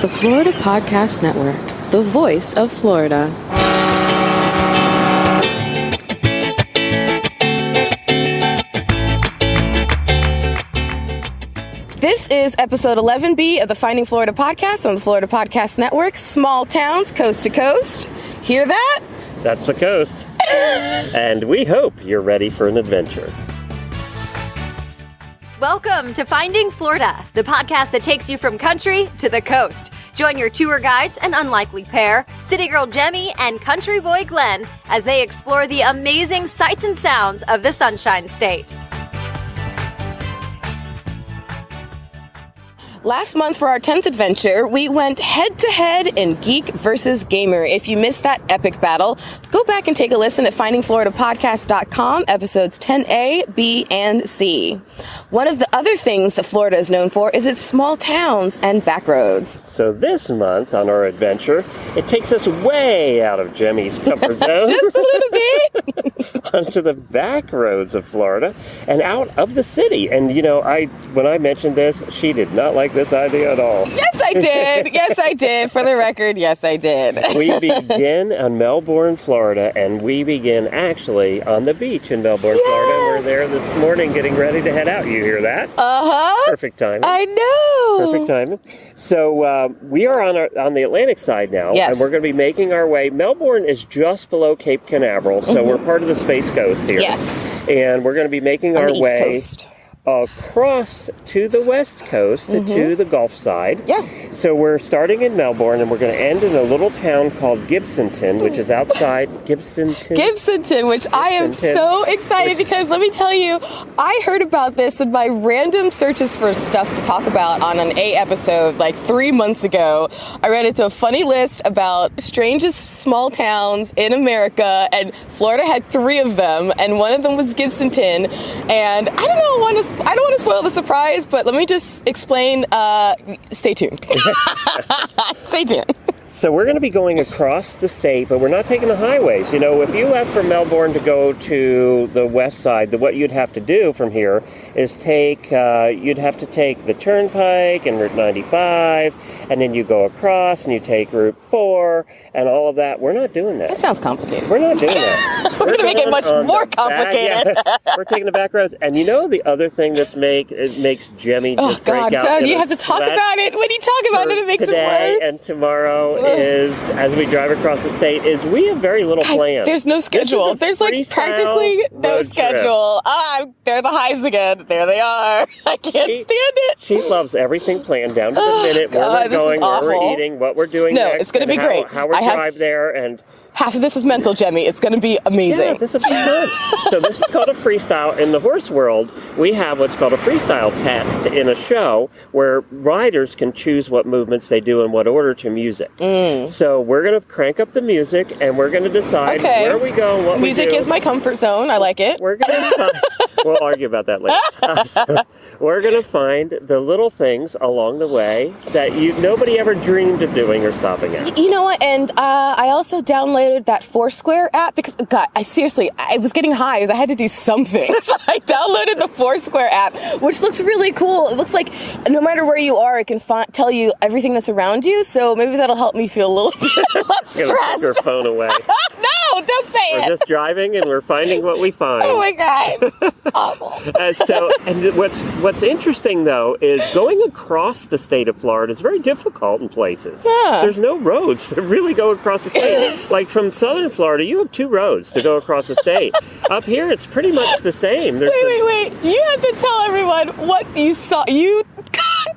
The Florida Podcast Network, the voice of Florida. This is episode 11B of the Finding Florida podcast on the Florida Podcast Network. Small towns, coast to coast. Hear that? That's the coast. And we hope you're ready for an adventure. Welcome to Finding Florida, the podcast that takes you from country to the coast. Join your tour guides, an unlikely pair, city girl Jemmy and country boy Glenn, as they explore the amazing sights and sounds of the Sunshine State. Last month for our 10th adventure, we went head-to-head in Geek versus Gamer. If you missed that epic battle, go back and take a listen at findingfloridapodcast.com, episodes 10A, B, and C. One of the other things that Florida is known for is its small towns and back roads. So this month on our adventure, it takes us way out of Jemmy's comfort zone. Just a little bit. Onto the back roads of Florida and out of the city. And, you know, when I mentioned this, she did not like this idea at all. Yes, I did. Yes, I did. For the record, yes, I did. We begin on Melbourne, Florida, and we begin actually on the beach in Melbourne, Florida. We're there this morning getting ready to head out. You hear that? Uh-huh. Perfect timing. I know. Perfect timing. So we are on the Atlantic side now, yes. And we're going to be making our way. Melbourne is just below Cape Canaveral, so we're part of the Space Coast here. Yes. And we're going to be making our way across to the west coast, to the Gulf side. Yeah. So we're starting in Melbourne, and we're going to end in a little town called Gibsonton, which is outside Gibsonton, which I am so excited because let me tell you, I heard about this in my random searches for stuff to talk about on an A episode like 3 months ago. I read into a funny list about strangest small towns in America, and Florida had 3 of them, and one of them was Gibsonton. And I don't want to spoil the surprise, but let me just explain. Stay tuned. Stay tuned. So we're going to be going across the state, but we're not taking the highways. You know, if you left from Melbourne to go to the west side, what you'd have to do from here is you'd have to take the Turnpike and Route 95, and then you go across and you take Route 4 and all of that. We're not doing that. That sounds complicated. We're not doing that. We're going to make it much more complicated. We're taking the back roads. And you know the other thing makes Jemmy just break out. God, you have to talk about it. When you talk about it, it makes it worse. Today and tomorrow is, as we drive across the state, is we have very little plan. There's no schedule. There's like practically no schedule. They're the hives again. There they are. I can't stand it. She loves everything planned down to the minute, where we're going, where we're eating, what we're doing next. No, it's going to be great. How we drive there, and half of this is mental, Jemmy. It's going to be amazing. Yeah, this will be fun. So this is called a freestyle. In the horse world, we have what's called a freestyle test in a show where riders can choose what movements they do in what order to music. So we're going to crank up the music, and we're going to decide where we go, what music we do. Is my comfort zone. I like it. We're going to we'll argue about that later. So we're going to find the little things along the way that nobody ever dreamed of doing or stopping at. You know what? And I also downloaded that Foursquare app because, God, I was getting high because I had to do something. So I downloaded the Foursquare app, which looks really cool. It looks like no matter where you are, it can tell you everything that's around you. So maybe that'll help me feel a little bit less stressed. Put your phone away. No, don't say it. We're just driving and we're finding what we find. Oh my God, it's awful. And what's interesting though is going across the state of Florida is very difficult in places. Yeah. There's no roads to really go across the state. Like from southern Florida, you have 2 roads to go across the state. Up here, it's pretty much the same. Wait. You have to tell everyone what you saw. You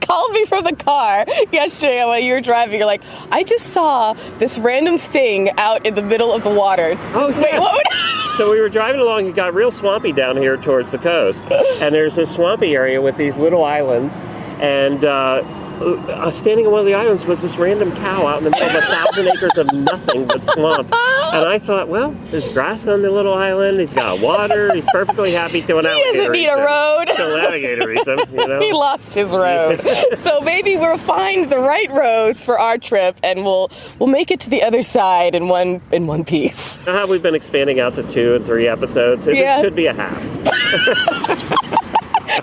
called me from the car yesterday while you were driving. You're like, I just saw this random thing out in the middle of the water. Wait, what? So we were driving along, it got real swampy down here towards the coast. And there's this swampy area with these little islands. And standing on one of the islands was this random cow out in the middle of 1,000 acres of nothing but swamp. And I thought, well, there's grass on the little island. He's got water. He's perfectly happy to an alligator. He doesn't need a road. An alligator eats him, you know. He lost his road. So maybe we'll find the right roads for our trip, and we'll make it to the other side in one piece. We've been expanding out to 2 and 3 episodes. This could be a half.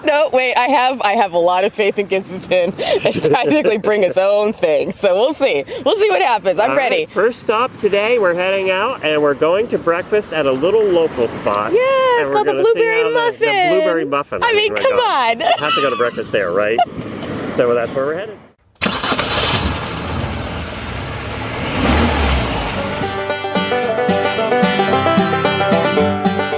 No, wait, I have a lot of faith in Gibsonton. They practically bring its own thing. So we'll see. We'll see what happens. I'm ready. Right, first stop today, we're heading out and we're going to breakfast at a little local spot. Yeah, it's called the Blueberry Muffin. The Blueberry Muffin. I mean, come on. I have to go to breakfast there, right? So that's where we're headed.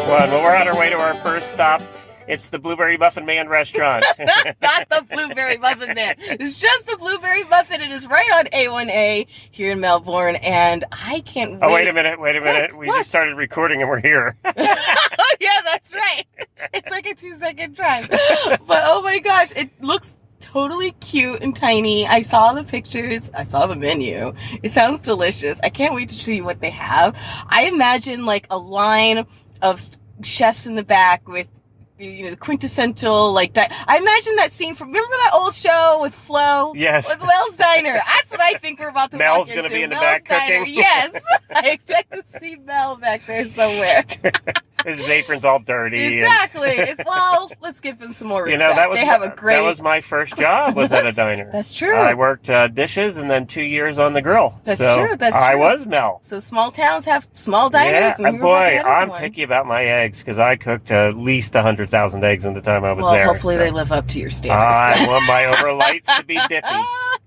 Well, we're on our way to our first stop. It's the Blueberry Muffin Man restaurant. Not the Blueberry Muffin Man. It's just the Blueberry Muffin. It is right on A1A here in Melbourne, and I can't wait. Oh, wait a minute. What? We just started recording and we're here. Oh, yeah, that's right. It's like a 2-second drive. But, oh my gosh, it looks totally cute and tiny. I saw the pictures. I saw the menu. It sounds delicious. I can't wait to show you what they have. I imagine like a line of chefs in the back with, you know, the quintessential, like, I imagine that scene from, remember that old show with Flo? Yes. With Mel's Diner. That's what I think we're about to Mel's walk into. Mel's going to be in the Mel's back Diner. cooking? Yes. I expect to see Mel back there somewhere. His apron's all dirty. Exactly. Well, let's give them some more respect. You know, that was my first job, was at a diner. That's true. I worked dishes and then 2 years on the grill. That's so true. That's I true. was Mel. So small towns have small diners. Yeah, and boy, I'm one. picky about my eggs because I cooked at least 100,000 eggs in the time I was there. Hopefully they live up to your standards. I want my overlights to be dippy.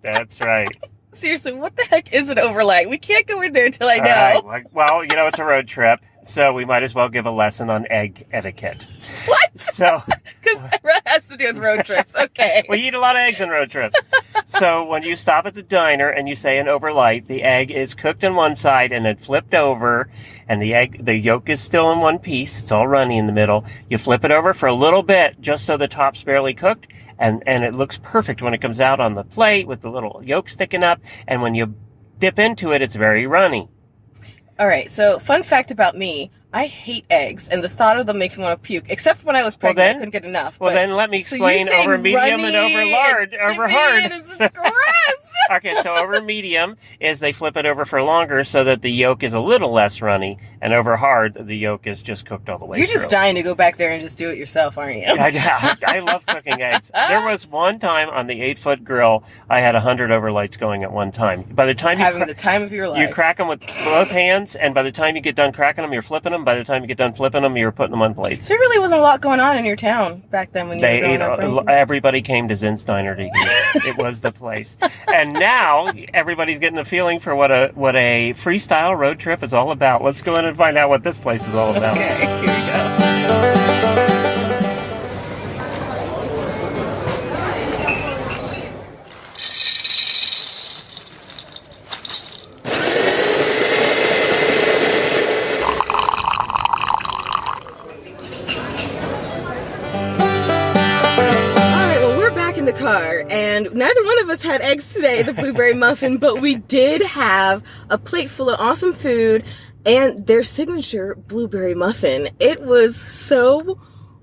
That's right. Seriously, what the heck is an overlight? We can't go in there until I know. Right. Well, you know, it's a road trip, so we might as well give a lesson on egg etiquette. What? So, because it has to do with road trips. Okay. We eat a lot of eggs on road trips. So when you stop at the diner and you say an overlight, the egg is cooked on one side and then flipped over, and the yolk is still in one piece. It's all runny in the middle. You flip it over for a little bit, just so the top's barely cooked, and it looks perfect when it comes out on the plate with the little yolk sticking up. And when you dip into it, it's very runny. All right, so fun fact about me, I hate eggs, and the thought of them makes me want to puke, except when I was pregnant, I couldn't get enough. Well, then let me explain over medium and over hard. It's just gross. Okay, so over medium is they flip it over for longer so that the yolk is a little less runny, and over hard, the yolk is just cooked all the way You're through. just dying to go back there and just do it yourself, aren't you? I love cooking eggs. There was one time on the 8-foot grill, I had 100 overlights going at one time. By the time having the time of your life. You crack them with both hands, and by the time you get done cracking them, you're flipping them. By the time you get done flipping them, you're putting them on plates. There really wasn't a lot going on in your town back then when you were growing up, right? Everybody came to Zane's Diner to eat. It was the place. And now everybody's getting a feeling for what a freestyle road trip is all about. Let's go in and find out what this place is all about. Okay, here we go. The car, and neither one of us had eggs today, the blueberry muffin, but we did have a plate full of awesome food and their signature blueberry muffin. It was so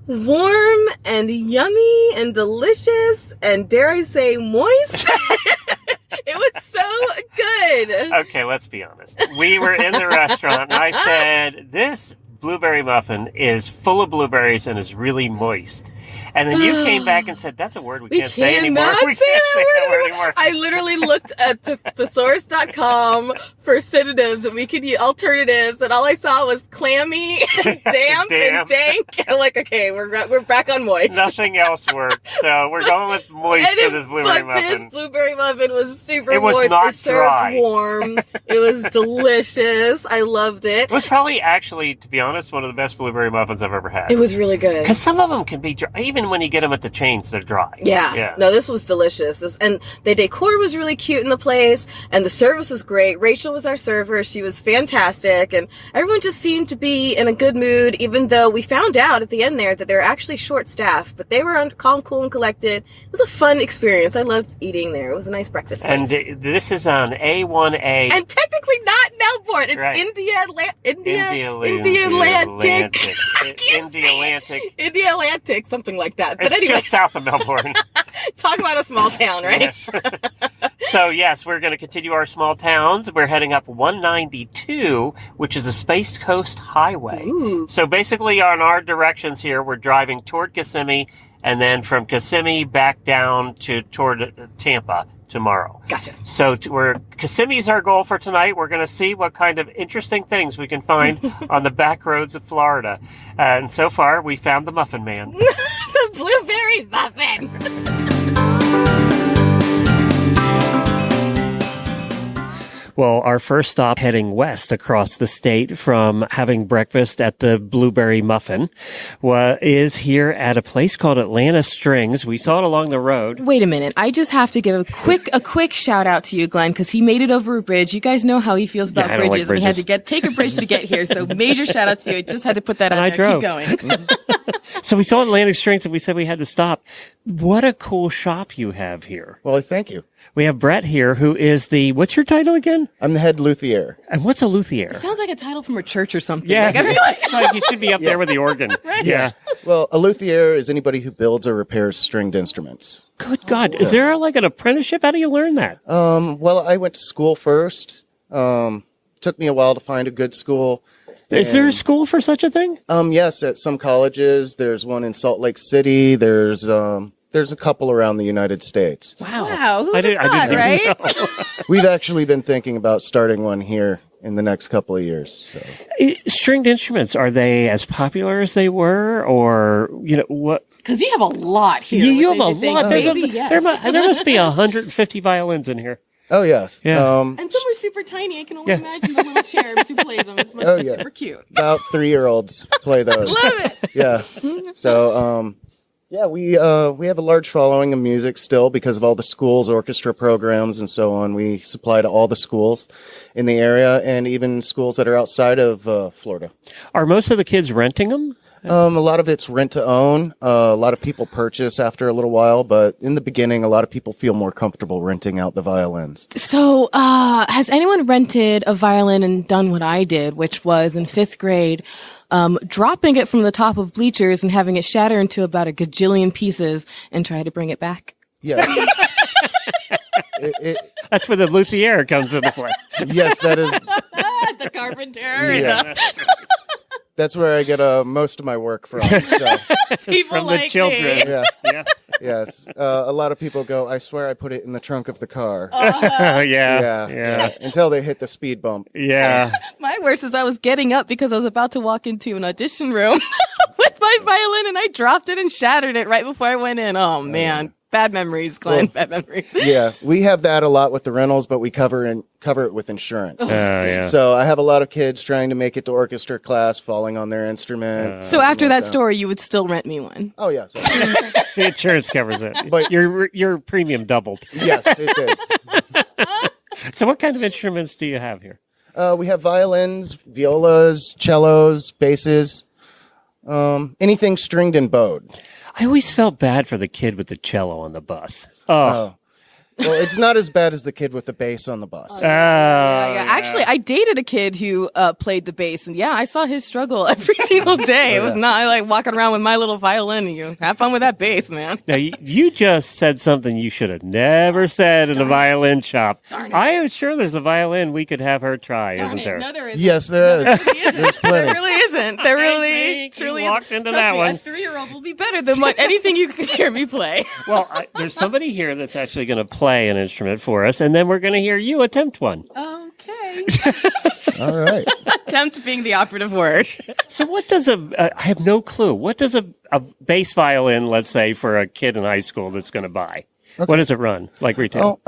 warm and yummy and delicious and, dare I say, moist. It was so good. Okay, let's be honest. We were in the restaurant and I said, this blueberry muffin is full of blueberries and is really moist. And then you came back and said, that's a word we can't say anymore. We can't say that word anymore. I literally looked at the thesaurus.com for synonyms and we could use alternatives, and all I saw was clammy, damp, and dank. I'm like, okay, we're back on moist. Nothing else worked. So we're going with moist for this blueberry muffin. This blueberry muffin was super moist. It was not dry. Served warm. It was delicious. I loved it. It was probably, actually, to be honest, one of the best blueberry muffins I've ever had. It was really good. Because some of them can be dry. Even when you get them at the chains, they're dry. Yeah. No, this was delicious. And the decor was really cute in the place, and the service was great. Rachel was our server. She was fantastic, and everyone just seemed to be in a good mood, even though we found out at the end there that they're actually short-staffed, but they were calm, cool, and collected. It was a fun experience. I loved eating there. It was a nice breakfast place. And this is on A1A. And technically not Melbourne. It's right. India Atlantic, something like that. But anyway, just south of Melbourne. Talk about a small town, right? Yes. So yes, we're going to continue our small towns. We're heading up 192, which is a Space Coast highway. Ooh. So basically on our directions here, we're driving toward Kissimmee and then from Kissimmee back down toward Tampa tomorrow. Gotcha. So Kissimmee's our goal for tonight. We're going to see what kind of interesting things we can find on the back roads of Florida. And so far, we found the Muffin Man. The blueberry muffin. Well, our first stop heading west across the state from having breakfast at the Blueberry Muffin is here at a place called Atlanta Strings. We saw it along the road. Wait a minute. I just have to give a quick shout out to you, Glenn, because he made it over a bridge. You guys know how he feels about I don't bridges. like And he had to take a bridge to get here. So major shout out to you. I just had to put that out there. Drove. Keep going. So we saw Atlantic Strings and we said we had to stop. What a cool shop you have here. Well, thank you. We have Brett here, who is what's your title again? I'm the head luthier. And what's a luthier? It sounds like a title from a church or something. Yeah. Like, I feel like Like you should be up there with the organ. Right. Yeah. Well, a luthier is anybody who builds or repairs stringed instruments. Good God. Is there like an apprenticeship? How do you learn that? Well, I went to school first. Took me a while to find a good school. Is there a school for such a thing? Yes, at some colleges. There's one in Salt Lake City. There's a couple around the United States. wow. Who I would have thought, didn't right? know. We've actually been thinking about starting one here in the next couple of years. So. Stringed instruments, are they as popular as they were, or what? Because you have a lot here. You have which a makes you think, lot. maybe, yes. There must be 150 violins in here. Oh, yes. Yeah. And some are super tiny. I can only imagine the little cherubs who play them. It's must be super cute. About 3-year-olds play those. Love it. Yeah. So, we have a large following of music still because of all the schools, orchestra programs, and so on. We supply to all the schools in the area and even schools that are outside of Florida. Are most of the kids renting them? A lot of it's rent to own. A lot of people purchase after a little while, but in the beginning, a lot of people feel more comfortable renting out the violins. So, has anyone rented a violin and done what I did, which was in 5th grade, dropping it from the top of bleachers and having it shatter into about a gajillion pieces and try to bring it back? Yeah. That's where the luthier comes into play. Yes, that is. The carpenter. Yeah. That's where I get most of my work from. So. People From like the children. Yeah. Yeah. Yes. A lot of people go, I swear I put it in the trunk of the car. Yeah. Until they hit the speed bump. Yeah. My worst is I was getting up because I was about to walk into an audition room with my violin and I dropped it and shattered it right before I went in. Oh, man. Bad memories, Glenn. Bad memories. Yeah, we have that a lot with the rentals, but we cover it with insurance. Yeah. So I have a lot of kids trying to make it to orchestra class, falling on their instrument. So after that story, you would still rent me one. Oh, yes. The insurance covers it. But- your premium doubled. Yes, it did. So what kind of instruments do you have here? We have violins, violas, cellos, basses, anything stringed and bowed. I always felt bad for the kid with the cello on the bus. Oh. Well, it's not as bad as the kid with the bass on the bus. Yeah. Actually, I dated a kid who played the bass, and I saw his struggle every single day. It was not I like walking around with my little violin. And you have fun with that bass, man. Now, you just said something you should have never said in a violin shop. I am sure there's a violin we could have her try, isn't there? No, there isn't. Yes, there is. There There's plenty. really isn't. There really, truly walked isn't. into Trust that me, one. A 3-year-old will be better than anything you can hear me play. Well, there's somebody here that's actually going to play an instrument for us, and then we're going to hear you attempt one. Okay. All right. Attempt being the operative word. So what does I have no clue. What does a bass violin, let's say, for a kid in high school that's going to buy? Okay. What does it run, like retail?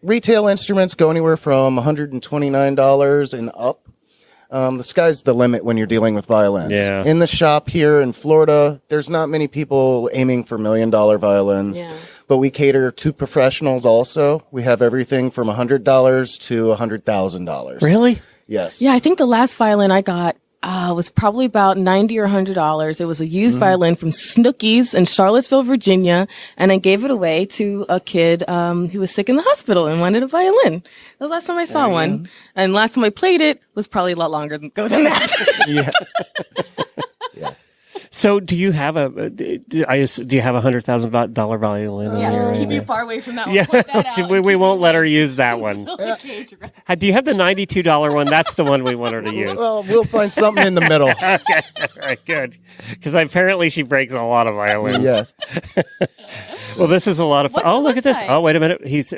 Retail instruments go anywhere from $129 and up. The sky's the limit when you're dealing with violins. Yeah. In the shop here in Florida, there's not many people aiming for $1 million violins. Yeah. But we cater to professionals also. We have everything from $100 to $100,000. Really? Yes. Yeah, I think the last violin I got was probably about $90 or $100. It was a used violin from Snooki's in Charlottesville, Virginia, and I gave it away to a kid who was sick in the hospital and wanted a violin. That was the last time I saw one. And last time I played it was probably a lot longer ago than that. Yeah. Yeah. So, do you have a $100,000 violin? Yes, keep me far away from that one. Yeah, Point that out. we won't let her use that one. Do you have the $92 one? That's the one we want her to use. Well, we'll find something in the middle. Okay, all right, good. Because apparently she breaks a lot of violins. Yes. Well, this is a lot of fun. What's Oh, the look at this. website? Oh, wait a minute. He's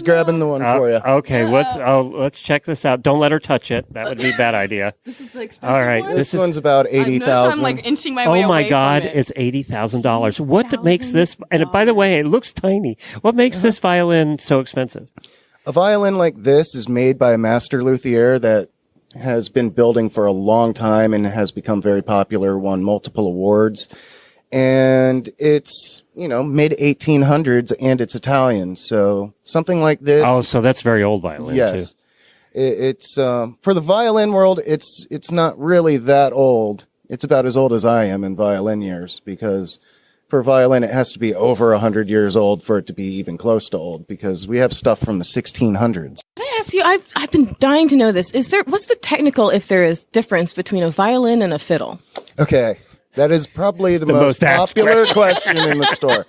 grabbing the one for you. Okay, let's check this out. Don't let her touch it. That would be a bad idea. This is the expensive All right, one? this This one's about I'm $80,000. like inching my way Oh my away God! from it. It's $80,000. What makes this? And by the way, it looks tiny. What makes this violin so expensive? A violin like this is made by a master luthier that has been building for a long time and has become very popular, won multiple awards. And it's, mid 1800s and it's Italian. So something like this. Oh, so that's very old violin. Yes. Too. It's for the violin world, it's not really that old. It's about as old as I am in violin years, because for violin, it has to be over 100 years old for it to be even close to old, because we have stuff from the 1600s. Can I ask you, I've been dying to know this. What's the technical, if there is, difference between a violin and a fiddle? Okay. That is probably the most popular question in the store.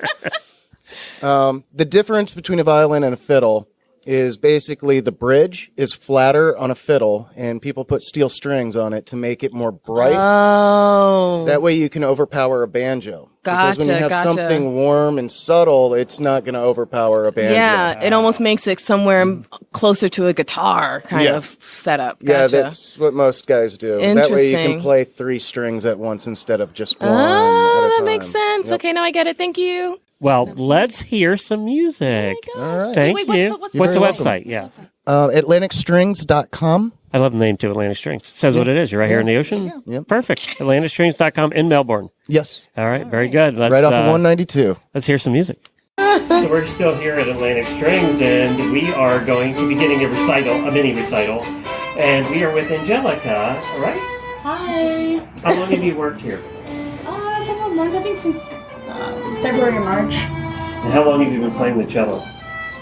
The difference between a violin and a fiddle is basically the bridge is flatter on a fiddle, and people put steel strings on it to make it more bright. Oh. That way you can overpower a banjo. Because when you have Gotcha. something warm and subtle, it's not going to overpower a banjo. Yeah, it almost makes it somewhere closer to a guitar kind of setup. Gotcha. Yeah, that's what most guys do. That way you can Interesting. play 3 strings at once instead of just one. Oh, at a that time. makes sense. Yep. Okay, now I get it. Thank you. Well, let's hear some music. All right. Thank Wait, you. what's What's the You're website? Yeah. AtlanticStrings.com. I love the name too, Atlantic Strings. Says what it is. You're right here in the ocean. Yep. Perfect. AtlanticStrings.com in Melbourne. Yes. All right, very good. Let's, Right off of 192. Let's hear some music. So we're still here at Atlantic Strings, and we are going to be getting a mini recital, and we are with Angelica, right? Hi. How long have you worked here? Several months, I think since February or March. And how long have you been playing the cello?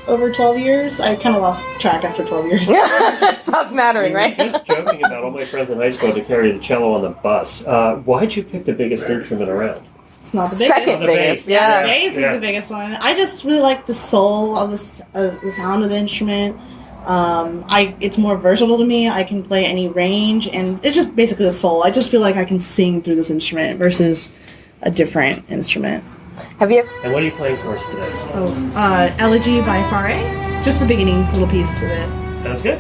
Over 12 years. I kind of lost track after 12 years. That stops mattering, We were right? just joking about all my friends in high school to carry the cello on the bus. Why'd you pick the biggest instrument around? It's not the biggest. Second the biggest, bass. yeah. The bass is the biggest one. I just really like the soul of the sound of the instrument. It's more versatile to me. I can play any range, and it's just basically the soul. I just feel like I can sing through this instrument versus a different instrument. Have you ever? And what are you playing for us today? Elegy by Faray. Just the beginning little piece of it. Sounds good.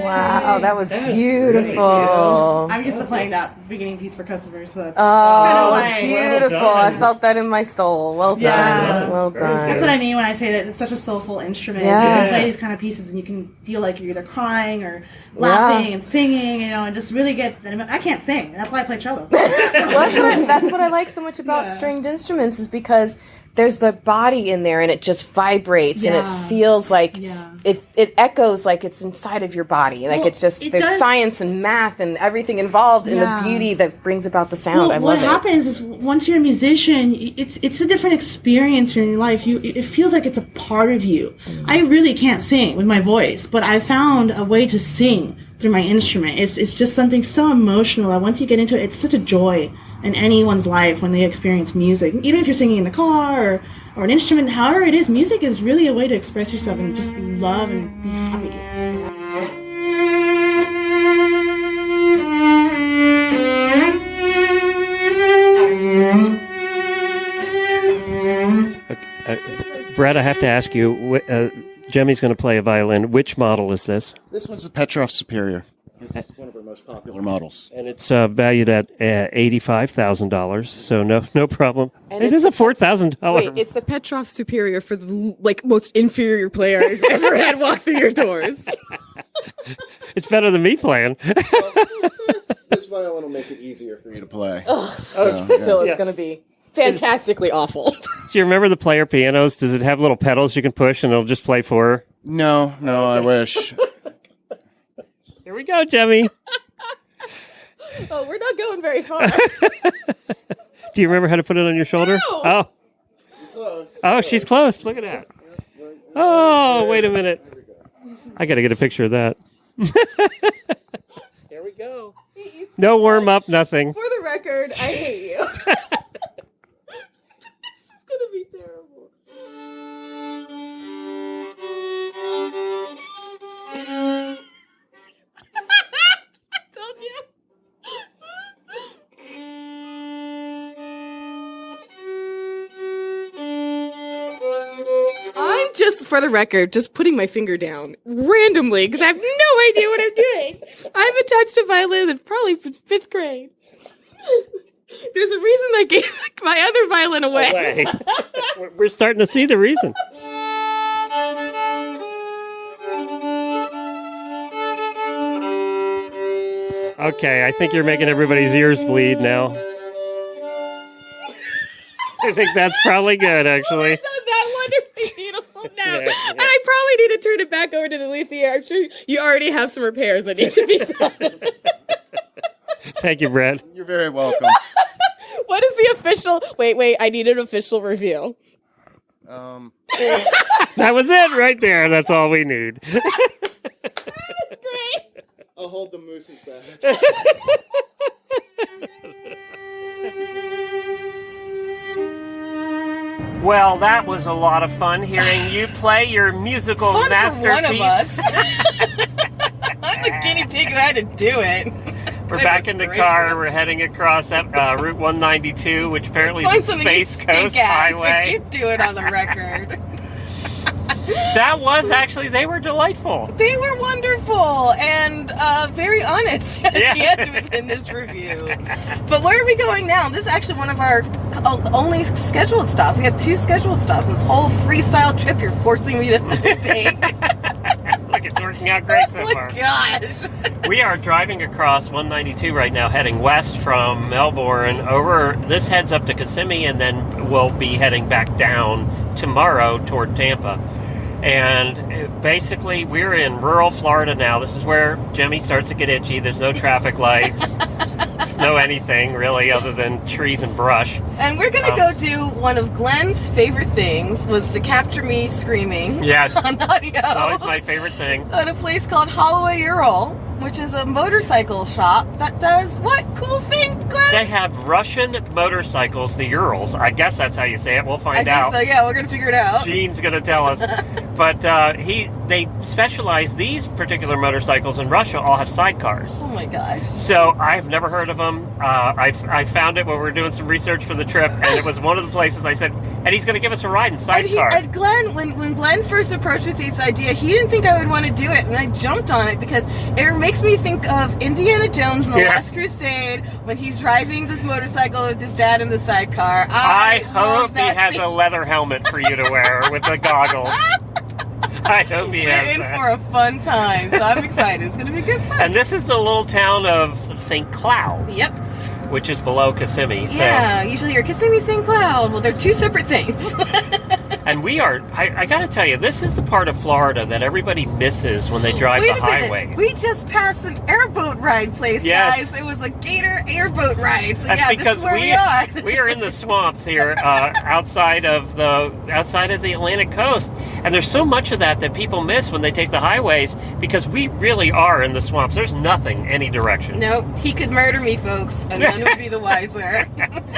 Wow, that was That was beautiful. really I'm used to playing that beginning piece for customers. So Oh, Kinda it was like- beautiful. Well I done. felt that in my soul. Well done. Yeah. Well Very done. that's what I mean when I say that it's such a soulful instrument. Yeah. You can play these kind of pieces and you can feel like you're either crying or laughing and singing, and just really get. I can't sing. That's why I play cello. Well, that's what I like so much about Yeah. stringed instruments is because there's the body in there, and it just vibrates, and it feels like it echoes like it's inside of your body. Like it's just there's science and math and everything involved in the beauty that brings about the sound. I love it. What happens is once you're a musician, it's a different experience in your life. It feels like it's a part of you. I really can't sing with my voice, but I found a way to sing through my instrument. It's just something so emotional that once you get into it, it's such a joy in anyone's life when they experience music. Even if you're singing in the car or an instrument, however it is, music is really a way to express yourself and just love and be happy. Brett, I have to ask you, Jemmy's going to play a violin. Which model is this? This one's the Petrov Superior. This is one of our most popular models. And it's valued at $85,000, so no problem. And it is a $4,000. Wait, it's the Petrov Superior for the most inferior player I've ever had walk through your doors. It's better than me playing. This violin will make it easier for you to play. So it's going to be fantastically awful. Do you remember the player pianos? Does it have little pedals you can push and it'll just play for her? No, I wish. Here we go, Jemmy. Oh, we're not going very far. Do you remember how to put it on your shoulder? No. Oh. Close. Oh, she's close. Look at that. Oh, wait a minute. I got to get a picture of that. Here we go. No warm up, nothing. For the record, I hate you. This is going to be terrible. Told you. I'm just, for the record, just putting my finger down randomly because I have no idea what I'm doing. I haven't touched a violin probably since 5th grade. There's a reason I gave my other violin away. We're starting to see the reason. Okay, I think you're making everybody's ears bleed now. I think that's probably good, actually. It's not that wonderfully beautiful now. Yeah. And I probably need to turn it back over to the luthier. I'm sure you already have some repairs that need to be done. Thank you, Brett. You're very welcome. What is the official... Wait, I need an official review. That was it right there. That's all we need. That's great. I'll hold the mooses back. Well, that was a lot of fun hearing you play your musical fun masterpiece. For one of us. I'm the guinea pig who had to do it. We're back in the car. We're heading across Route 192, which apparently is the Space Coast Highway. You do it on the record. That was actually, they were delightful. They were wonderful and very honest at the end in this review. But where are we going now? This is actually one of our only scheduled stops. We have 2 scheduled stops. This whole freestyle trip you're forcing me to take. Look, it's working out great so far. Oh my gosh. We are driving across 192 right now, heading west from Melbourne over. This heads up to Kissimmee, and then we'll be heading back down tomorrow toward Tampa. And basically, we're in rural Florida now. This is where Jemmy starts to get itchy. There's no traffic lights. There's no anything, really, other than trees and brush. And we're going to go do one of Glenn's favorite things, was to capture me screaming on audio. Always my favorite thing. At a place called Ural, which is a motorcycle shop that does what cool thing, Glenn? They have Russian motorcycles, the Urals. I guess that's how you say it. We'll find out. So yeah, we're gonna figure it out. Gene's gonna tell us. But they specialize, these particular motorcycles in Russia all have sidecars. Oh my gosh. So I've never heard of them. I found it when we were doing some research for the trip, and it was one of the places I said, and he's going to give us a ride in sidecar. And Glenn, when Glenn first approached with this idea, he didn't think I would want to do it, and I jumped on it because it makes me think of Indiana Jones in The Last Crusade when he's driving this motorcycle with his dad in the sidecar. I hope he has a leather helmet for you to wear with the goggles. I hope he has that. We're in for a fun time, so I'm excited. It's going to be good fun. And this is the little town of St. Cloud. Yep. which is below Kissimmee. Yeah, usually you're Kissimmee St. Cloud. Well, they're two separate things. And we are, I got to tell you, this is the part of Florida that everybody misses when they drive the highways. We just passed an airboat ride place, yes. guys. It was a gator airboat ride. So that's because this is where we are. We are in the swamps here outside of the Atlantic coast. And there's so much of that people miss when they take the highways because we really are in the swamps. There's nothing any direction. Nope. He could murder me, folks, and none would be the wiser.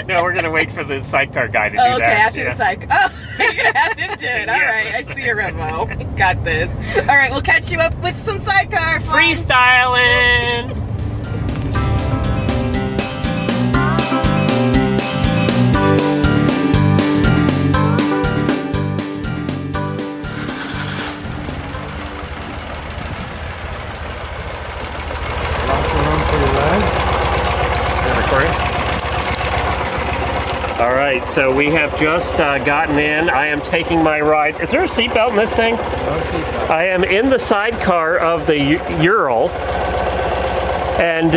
No, we're going to wait for the sidecar guy to do that. Okay, after the sidecar. Oh, you're going to have him do it. All right, I see you, Remo. Got this. All right, we'll catch you up with some sidecar fun. Freestyling! All right, so we have just gotten in. I am taking my ride. Is there a seatbelt in this thing? No seatbelt. I am in the sidecar of the Ural. And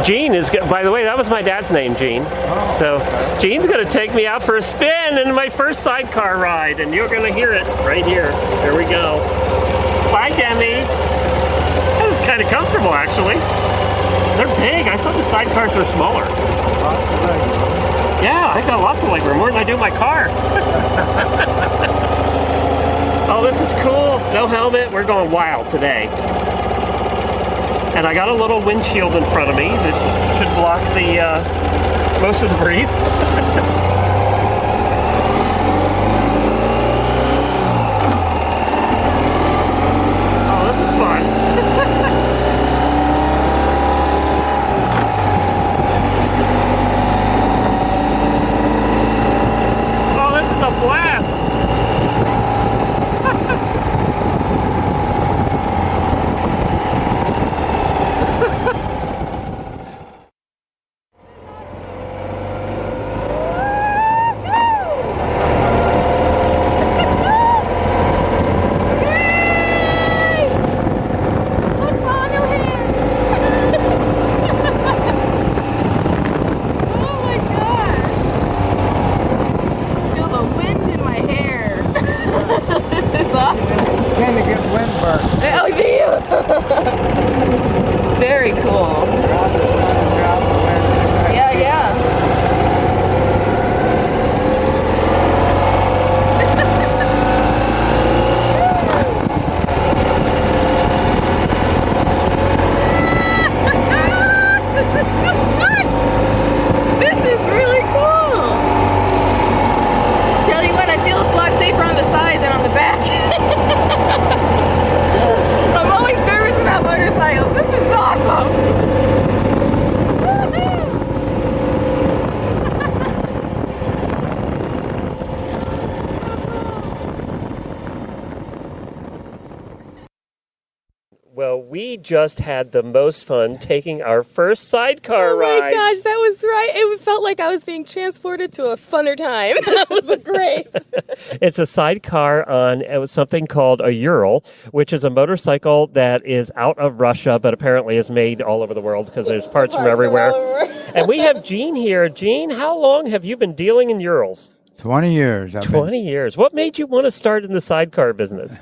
Gene is, by the way, that was my dad's name, Gene. Oh, so okay. Gene's going to take me out for a spin in my first sidecar ride, and you're going to hear it right here. There we go. Bye, Jemmy. That was kind of comfortable, actually. They're big. I thought the sidecars were smaller. Yeah, I got lots of legroom, more than I do in my car. Oh, this is cool. No helmet. We're going wild today. And I got a little windshield in front of me that should block the most of the breeze. Oh, this is fun. A blast! Very cool. Yeah, yeah. This is really cool. Tell you what, I feel a lot safer on the side than on the back. I'm always nervous about motorcycles. This is awesome. Well, we just had the most fun taking our first sidecar ride. Oh my gosh, that was right. It felt like I was being transported to a funner time. That was great. It's a sidecar on something called a Ural, which is a motorcycle that is out of Russia, but apparently is made all over the world because there's parts from everywhere. And we have Gene here. Gene, how long have you been dealing in Urals? 20 years. 20 years. What made you want to start in the sidecar business?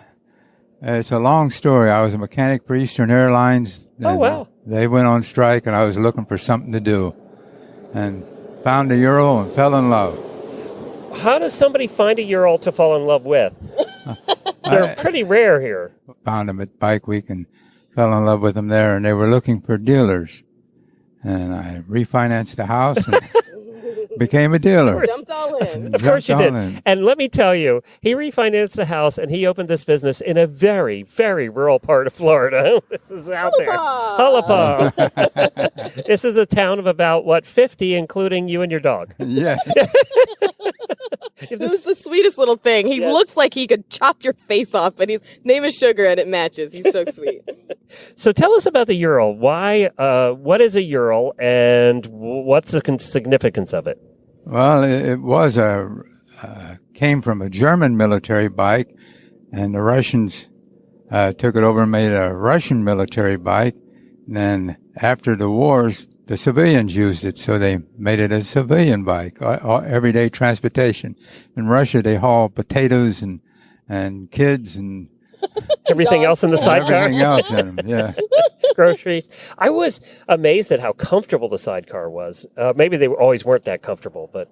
It's a long story. I was a mechanic for Eastern Airlines. Oh, wow. They went on strike, and I was looking for something to do. And found the Ural and fell in love. How does somebody find a Ural to fall in love with? They're pretty rare here. Found them at Bike Week and fell in love with them there, and they were looking for dealers. And I refinanced the house and became a dealer. Jumped all in. Of course you did. And let me tell you, he refinanced the house and he opened this business in a very, very rural part of Florida. This is out there. Holopaw. This is a town of about, 50, including you and your dog. Yes. This is the sweetest little thing. He looks like he could chop your face off, but his name is Sugar and it matches. He's so sweet. So tell us about the Ural. What is a Ural and what's the significance of it? Well, it was came from a German military bike, and the Russians took it over and made a Russian military bike. And then after the wars, the civilians used it, so they made it a civilian bike, everyday transportation. In Russia, they haul potatoes and kids and everything else in the sidecar. Everything else in them, yeah. Groceries. I was amazed at how comfortable the sidecar was. Maybe they always weren't that comfortable, but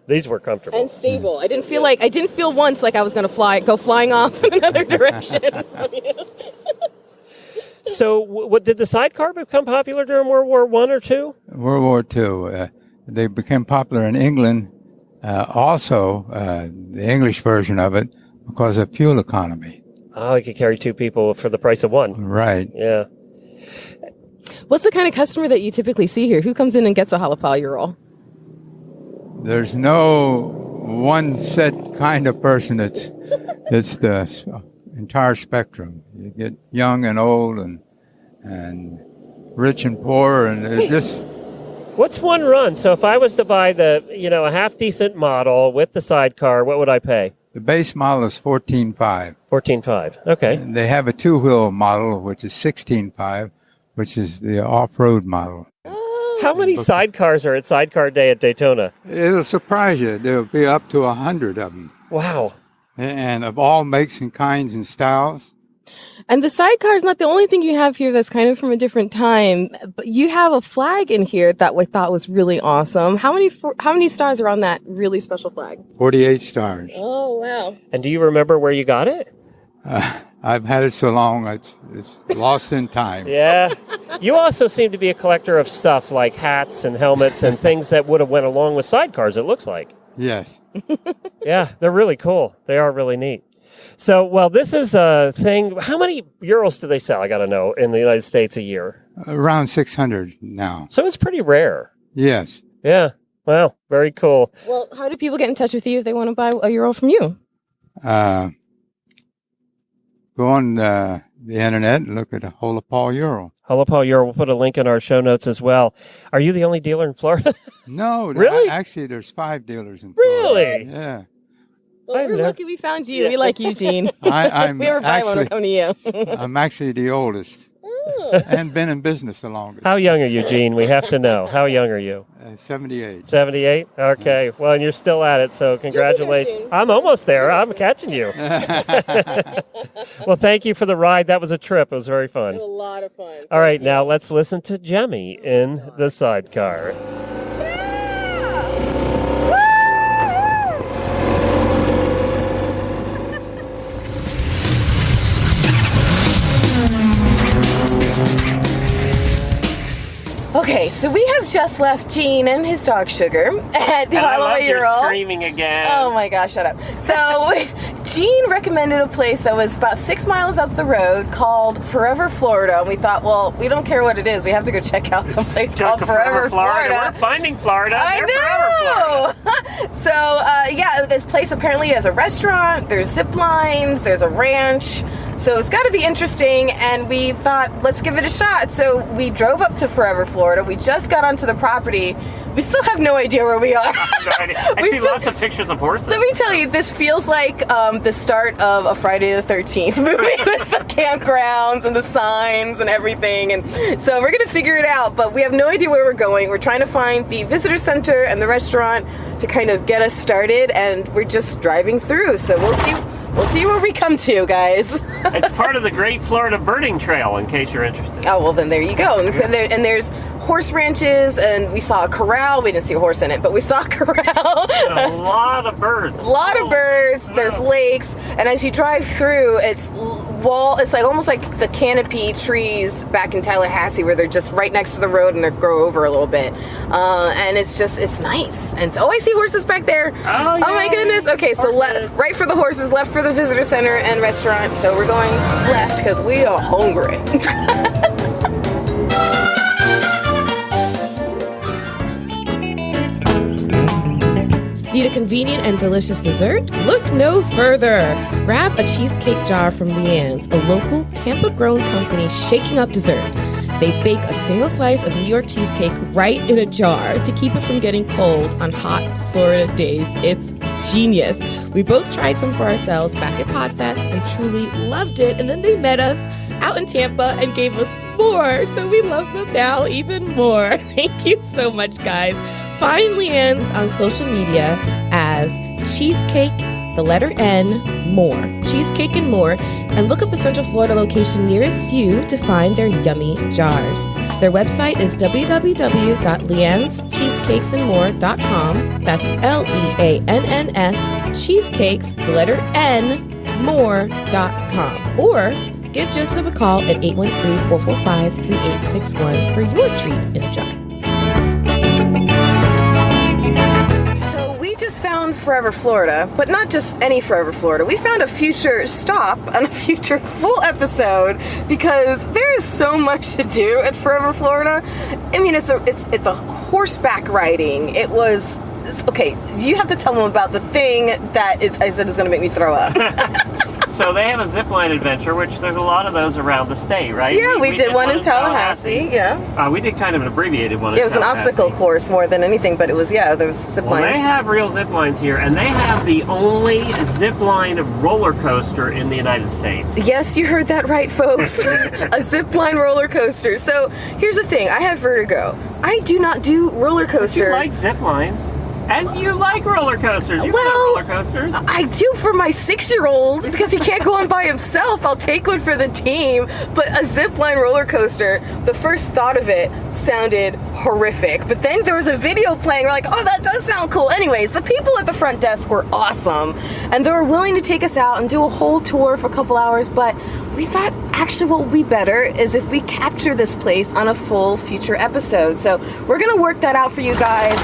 these were comfortable and stable. I didn't feel once like I was going to go flying off in another direction. So, what did the sidecar become popular during World War I or II? World War II. They became popular in England. Also, the English version of it because of fuel economy. Oh, you could carry 2 people for the price of 1. Right. Yeah. What's the kind of customer that you typically see here? Who comes in and gets a Holopaw Ural? There's no one set kind of person. It's the entire spectrum. You get young and old and rich and poor, and it just... What's one run? So if I was to buy a half-decent model with the sidecar, what would I pay? The base model is $14,500. $14,500. Okay. And they have a 2-wheel model, which is $16,500, which is the off-road model. How many sidecars are at Sidecar Day at Daytona? It'll surprise you. There'll be up to 100 of them. Wow. And of all makes and kinds and styles. And the sidecar is not the only thing you have here that's kind of from a different time. But you have a flag in here that we thought was really awesome. How many stars are on that really special flag? 48 stars. Oh, wow. And do you remember where you got it? I've had it so long, it's lost in time. Yeah. You also seem to be a collector of stuff like hats and helmets and things that would have went along with sidecars, it looks like. Yes. Yeah, they're really cool. They are really neat. So, well, this is a thing. How many Urals do they sell, I got to know, in the United States a year? Around 600 now. So it's pretty rare. Yes. Yeah. Wow. Very cool. Well, how do people get in touch with you if they want to buy a Ural from you? Go on the internet and look at a Holopaw Ural. Holopaw Ural. We'll put a link in our show notes as well. Are you the only dealer in Florida? No. Really? Actually, there's 5 dealers in Florida. Really? Yeah. Well, we're lucky we found you. Yeah. We like you, Gene. I'm we ever buy one, we'll come to you. I'm actually the oldest. And been in business the longest. How young are you, Gene? We have to know. How young are you? 78. 78? Okay. Well, and you're still at it, so congratulations. I'm almost there. I'm catching you. Well, thank you for the ride. That was a trip. It was very fun. It was a lot of fun. All right, now let's listen to Jemmy in the sidecar. Okay, so we have just left Gene and his dog Sugar at Holopaw Ural. Screaming again. Oh my gosh, shut up. So Gene recommended a place that was about 6 miles up the road called Forever Florida. And we thought, well, we don't care what it is. We have to go check out some place called Forever Florida. We're finding Florida. I know. So, yeah, this place apparently has a restaurant, there's zip lines, there's a ranch. So it's got to be interesting, and we thought, let's give it a shot. So we drove up to Forever Florida. We just got onto the property. We still have no idea where we are. I see lots of pictures of horses. Let me tell you, this feels like the start of a Friday the 13th movie with the campgrounds and the signs and everything. And so we're going to figure it out, but we have no idea where we're going. We're trying to find the visitor center and the restaurant to kind of get us started, and we're just driving through. So we'll see. We'll see where we come to, guys. It's part of the Great Florida Birding Trail, in case you're interested. Oh, well, then there you go. And there's horse ranches, and we saw a corral. We didn't see a horse in it, but we saw a corral. A lot of birds. A lot of birds. There's lakes. And as you drive through, it's like almost like the canopy trees back in Tallahassee, where they're just right next to the road and they grow over a little bit. And it's nice. And I see horses back there. Oh, yeah. My goodness. Okay, so right for the horses, left for the visitor center and restaurant. So we're going left because we are hungry. Need a convenient and delicious dessert? Look no further. Grab a cheesecake jar from Leanne's, a local Tampa-grown company shaking up dessert. They bake a single slice of New York cheesecake right in a jar to keep it from getting cold on hot Florida days. It's genius. We both tried some for ourselves back at Podfest and truly loved it. And then they met us out in Tampa and gave us more. So we love them now even more. Thank you so much, guys. Find Leanne's on social media as Cheesecake, the letter N, More. Cheesecake and More. And look up the Central Florida location nearest you to find their yummy jars. Their website is www.leannscheesecakesandmore.com. That's Leanns cheesecakes, the letter N, more.com. Or give Joseph a call at 813-445-3861 for your treat in a jar. Found Forever Florida, but not just any Forever Florida. We found a future stop and a future full episode because there is so much to do at Forever Florida. I mean, it's a horseback riding. Okay, you have to tell them about the thing that I said is going to make me throw up. So they have a zipline adventure, which there's a lot of those around the state, right? Yeah, we did one in Tallahassee. Yeah. We did kind of an abbreviated one. It was an obstacle course more than anything, but it was, there was zip lines. Well, they have real zip lines here, and they have the only zipline roller coaster in the United States. Yes, you heard that right, folks. A zipline roller coaster. So here's the thing. I have vertigo. I do not do roller coasters. You like zip lines. And you like roller coasters. You love roller coasters. I do for my 6-year-old because he can't go on by himself. I'll take one for the team. But a zipline roller coaster, the first thought of it sounded horrific. But then there was a video playing. We're like, oh, that does sound cool. Anyways, the people at the front desk were awesome. And they were willing to take us out and do a whole tour for a couple hours. But we thought actually what would be better is if we capture this place on a full future episode. So we're going to work that out for you guys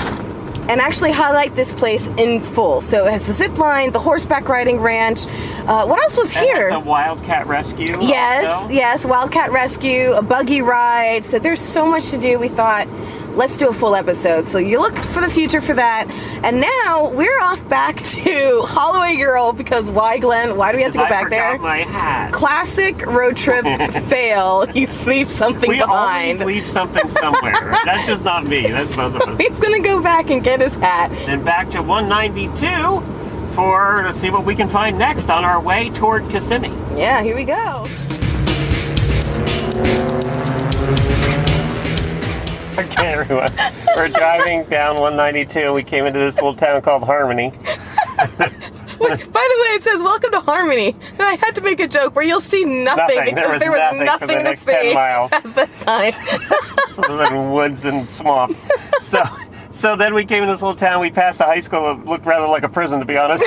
and actually highlight this place in full. So it has the zip line, the horseback riding ranch. What else was here? It has a wildcat rescue. Yes, wildcat rescue, a buggy ride. So there's so much to do. We thought, let's do a full episode. So you look for the future for that. And now we're off back to Holloway Ural because why, Glenn? Why do we have to go back there? My hat. Classic road trip fail. You leave something behind. We always leave something somewhere. That's just not me. That's both of us. He's gonna go back and get his hat. Then back to 192 to see what we can find next on our way toward Kissimmee. Yeah, here we go. Okay, everyone. We're driving down 192. We came into this little town called Harmony. Which, by the way, it says, welcome to Harmony. And I had to make a joke where you'll see nothing because there was nothing for the next 10 miles. That's that sign. Other than woods and swamp. So then we came into this little town. We passed a high school that looked rather like a prison, to be honest.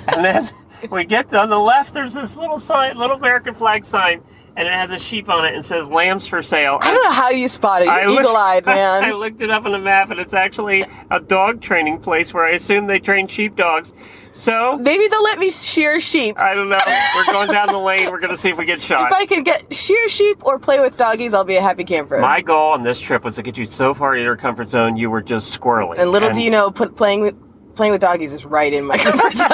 And then we get on the left, there's this little sign, little American flag sign, and it has a sheep on it and says lambs for sale. I don't know how you spotted it. You're eagle-eyed, man. I looked it up on the map, and it's actually a dog training place where I assume they train sheepdogs. So maybe they'll let me shear sheep. I don't know. We're going down the lane. We're going to see if we get shot. If I could get shear sheep or play with doggies, I'll be a happy camper. My goal on this trip was to get you so far in your comfort zone, you were just squirreling. And little do you know, playing with doggies is right in my comfort zone.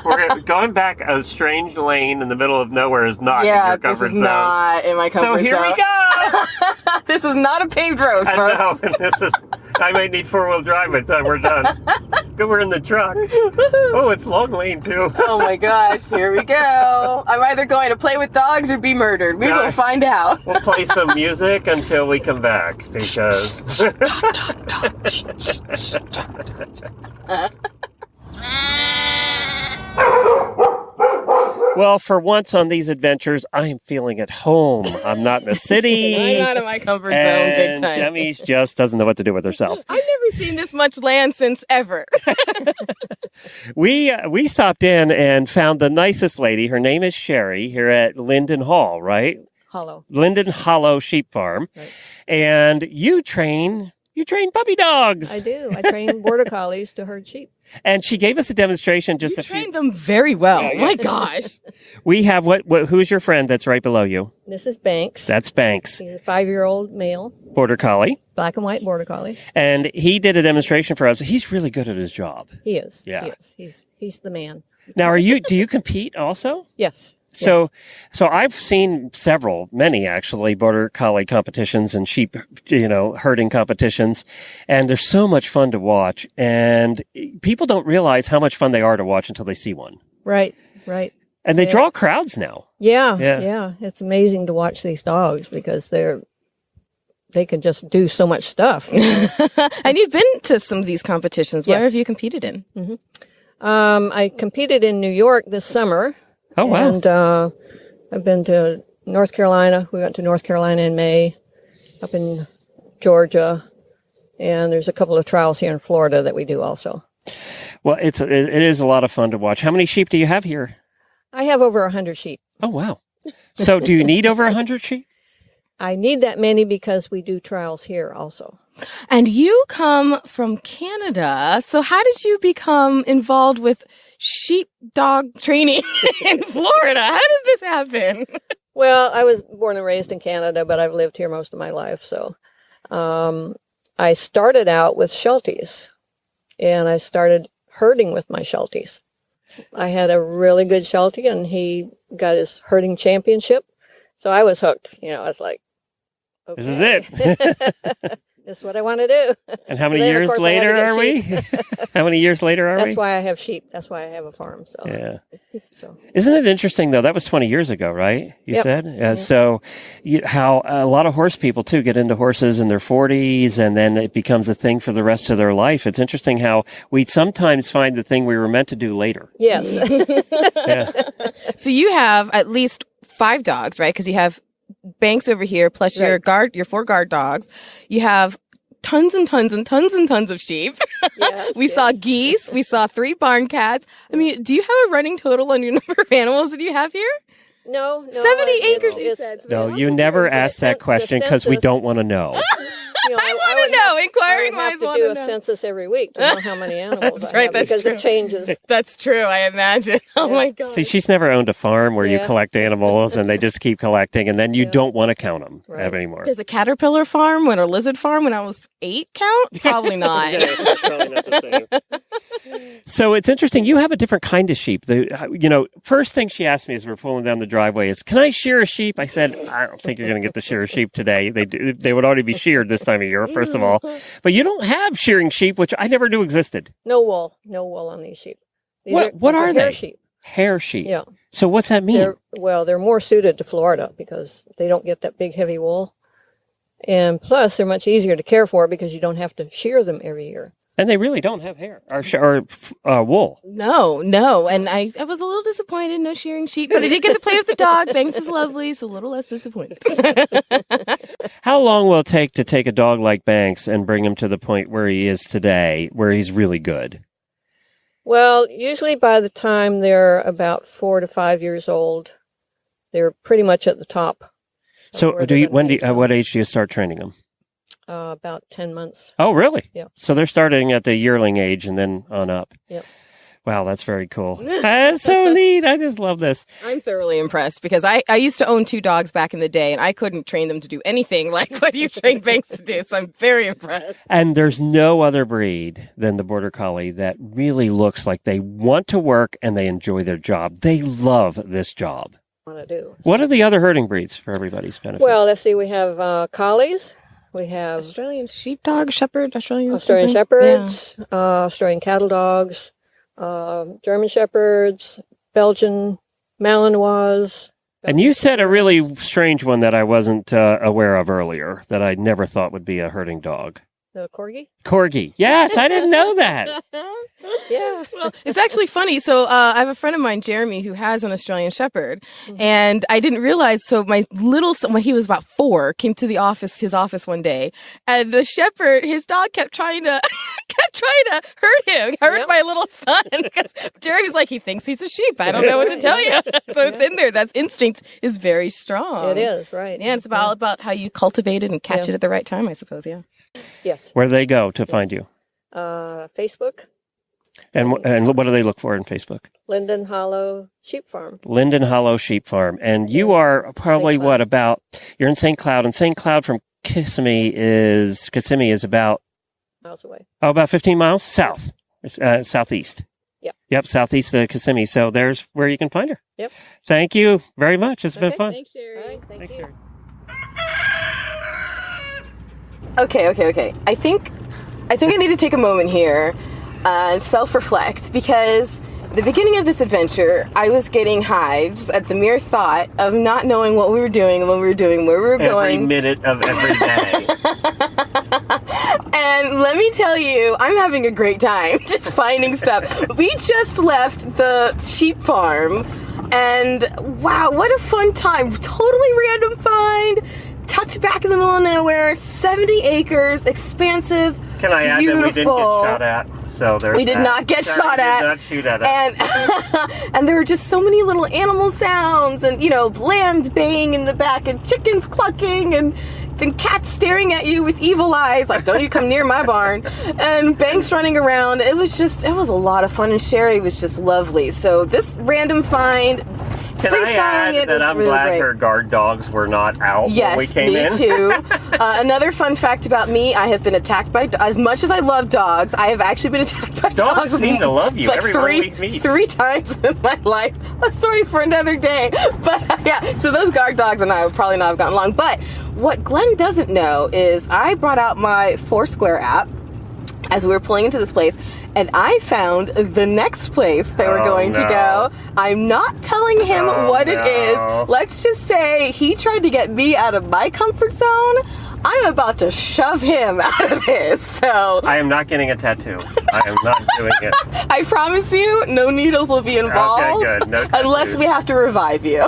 We're going back a strange lane in the middle of nowhere is not in your comfort zone. Yeah, this is not in my comfort zone. So here we go. This is not a paved road, folks. I know. I might need 4-wheel drive by the time we're done. Good, we're in the truck. Oh, it's long lane too. Oh my gosh, here we go. I'm either going to play with dogs or be murdered. We will find out. We'll play some music until we come back because... Well, for once on these adventures, I am feeling at home. I'm not in the city. I'm out of my comfort zone big time. Jemmy just doesn't know what to do with herself. I've never seen this much land since ever. We stopped in and found the nicest lady. Her name is Sherri here at Linden Hall, right? Linden Hollow Sheep Farm. Right. And you train puppy dogs. I do. I train border collies to herd sheep. And she gave us a demonstration just you trained them very well. Yeah. My gosh. We have who's your friend that's right below you? This is Banks. That's Banks. He's a 5-year-old male. Border collie. Black and white border collie. And he did a demonstration for us. He's really good at his job. He is. Yeah. He is. He's the man. Now, do you compete also? Yes. So I've seen many actually, border collie competitions and sheep, herding competitions. And they're so much fun to watch. And people don't realize how much fun they are to watch until they see one. Right. And they draw crowds now. Yeah. It's amazing to watch these dogs because they can just do so much stuff. And you've been to some of these competitions. Where have you competed in? Mm-hmm. I competed in New York this summer. Oh, wow. And I've been to North Carolina. We went to North Carolina in May, up in Georgia. And there's a couple of trials here in Florida that we do also. Well, it is a lot of fun to watch. How many sheep do you have here? I have over 100 sheep. Oh, wow. So do you need over 100 sheep? I need that many because we do trials here also. And you come from Canada. So how did you become involved with sheepdog training in Florida? How did this happen? Well, I was born and raised in Canada, but I've lived here most of my life. So I started out with Shelties, and I started herding with my Shelties. I had a really good Sheltie, and he got his herding championship. So I was hooked. I was like, okay. This is it. This is what I want to do. And how many years later are we? How many years later are we? That's why I have sheep. That's why I have a farm. So yeah. So isn't it interesting though? That was 20 years ago, right? You said. Mm-hmm. So how a lot of horse people too get into horses in their 40s, and then it becomes a thing for the rest of their life. It's interesting how we sometimes find the thing we were meant to do later. Yes. Yeah. So you have at least 5 dogs, right? Because you have Banks over here, plus your 4 guard dogs. You have tons and tons and tons and tons of sheep. Yes, we saw geese. We saw 3 barn cats. I mean, do you have a running total on your number of animals that you have here? No. 70 acres, you said. No, you never asked that question because we don't want to know. I want to know. Inquiring minds want to know. I have to do a census every week to know how many animals I have because it changes. That's true, I imagine. Oh, my God. See, she's never owned a farm where you collect animals and they just keep collecting, and then you don't want to count them anymore. Does a caterpillar farm or a lizard farm when I was 8 count? Probably not. Probably not the same. So it's interesting. You have a different kind of sheep. First thing she asked me as we're pulling down the driveway is, "Can I shear a sheep?" I said, "I don't think you're going to get to shear a sheep today. They would already be sheared this time of year, first of all. But you don't have shearing sheep, which I never knew existed." No wool on these sheep. What are they? Hair sheep. Hair sheep. Yeah. So what's that mean? They're more suited to Florida because they don't get that big heavy wool, and plus they're much easier to care for because you don't have to shear them every year. And they really don't have hair or wool. No. And I was a little disappointed, no shearing sheep, but I did get to play with the dog. Banks is lovely, so a little less disappointed. How long will it take to take a dog like Banks and bring him to the point where he is today, where he's really good? Well, usually by the time they're about 4 to 5 years old, they're pretty much at the top. So what age do you start training them? About 10 months. Oh, really? Yeah. So they're starting at the yearling age and then on up. Yep. Wow, that's very cool. That's so neat. I just love this. I'm thoroughly impressed because I used to own 2 dogs back in the day, and I couldn't train them to do anything like what you trained Banks to do, so I'm very impressed. And there's no other breed than the Border Collie that really looks like they want to work and they enjoy their job. They love this job. What are the other herding breeds for everybody's benefit? Well, let's see. We have collies. We have Australian sheepdog, shepherd, Australian shepherds, Australian cattle dogs, German shepherds, Belgian Malinois. And you said a really strange one that I wasn't aware of earlier that I never thought would be a herding dog. The corgi? Corgi. Yes, I didn't know that. Yeah. Well, it's actually funny. So I have a friend of mine, Jeremy, who has an Australian Shepherd. Mm-hmm. And I didn't realize, so my little son, when he was about 4, came to his office one day. And the shepherd, his dog kept trying to hurt my little son. Because Jeremy's like, he thinks he's a sheep. I don't know what to tell you. So it's in there. That instinct is very strong. It is, right. Yeah, it's about how you cultivate it and catch it at the right time, I suppose, yeah. Yes. Where do they go to find you? Facebook. And what do they look for in Facebook? Linden Hollow Sheep Farm. Linden Hollow Sheep Farm. And you are probably you're in St. Cloud, and St. Cloud from Kissimmee is about miles away. Oh, about 15 miles south, southeast. Yep, southeast of Kissimmee. So there's where you can find her. Yep. Thank you very much. It's been fun. Thanks, Sherri. All right, thanks, Sherri. Okay. I think I need to take a moment here and self-reflect, because at the beginning of this adventure, I was getting hives at the mere thought of not knowing what we were doing, where we were going. Every minute of every day. And let me tell you, I'm having a great time just finding stuff. We just left the sheep farm, and wow, what a fun time. Totally random find. Tucked back in the middle of nowhere, 70 acres, expansive, Can I add beautiful. that we didn't get shot at? So there's We did that. not get Sorry, shot we at. did not shoot at us. And there were just so many little animal sounds, and lambs baying in the back, and chickens clucking, and then cats staring at you with evil eyes, like, don't you come near my barn, and Banks running around. It was a lot of fun, and Sherri was just lovely. So this random find, Can I add it that was I'm really glad great. her guard dogs were not out when we Yes, came me in? too. Another fun fact about me, I have been attacked by, as much as I love dogs, I have actually been attacked by dogs. Dogs seem to love you like everywhere we meet. 3 times in my life. A story for another day. But yeah, so those guard dogs and I would probably not have gotten along. But what Glenn doesn't know is I brought out my Foursquare app as we were pulling into this place, and I found the next place they were going to go. I'm not telling him what it is. Let's just say he tried to get me out of my comfort zone. I'm about to shove him out of his, so... I am not getting a tattoo. I am not doing it. I promise you, no needles will be involved. Okay, good. No unless tattoos. we have to revive you.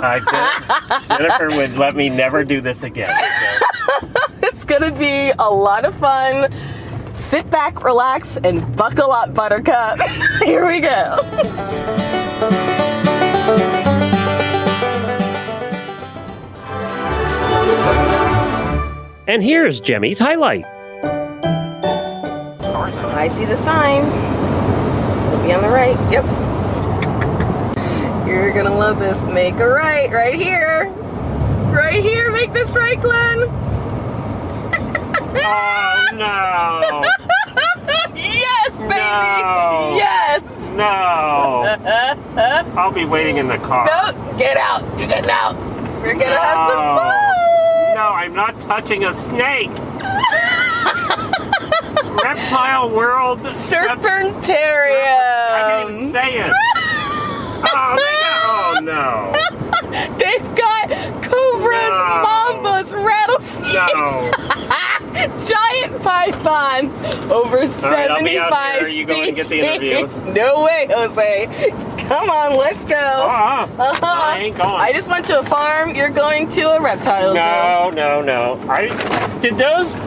Jennifer would let me never do this again. So. It's gonna be a lot of fun. Sit back, relax, and buckle up, Buttercup. Here we go. And here's Jemmy's highlight. I see the sign. It'll be on the right. Yep. You're gonna love this. Make a right here. Right here, make this right, Glenn. Oh, no. Yes, baby. No. Yes. No. I'll be waiting in the car. No, get out. You're getting out. We're gonna have some fun. No, I'm not touching a snake. Reptile World. Serpentarium. I didn't even say it. Oh no. They've got cobras, mambas, rattlesnakes, giant pythons, over 75 I'll be out here. species. You go and get the interview. No way, Jose. Come on, let's go. I ain't going. I just went to a farm. You're going to a reptile zoo. No. Did those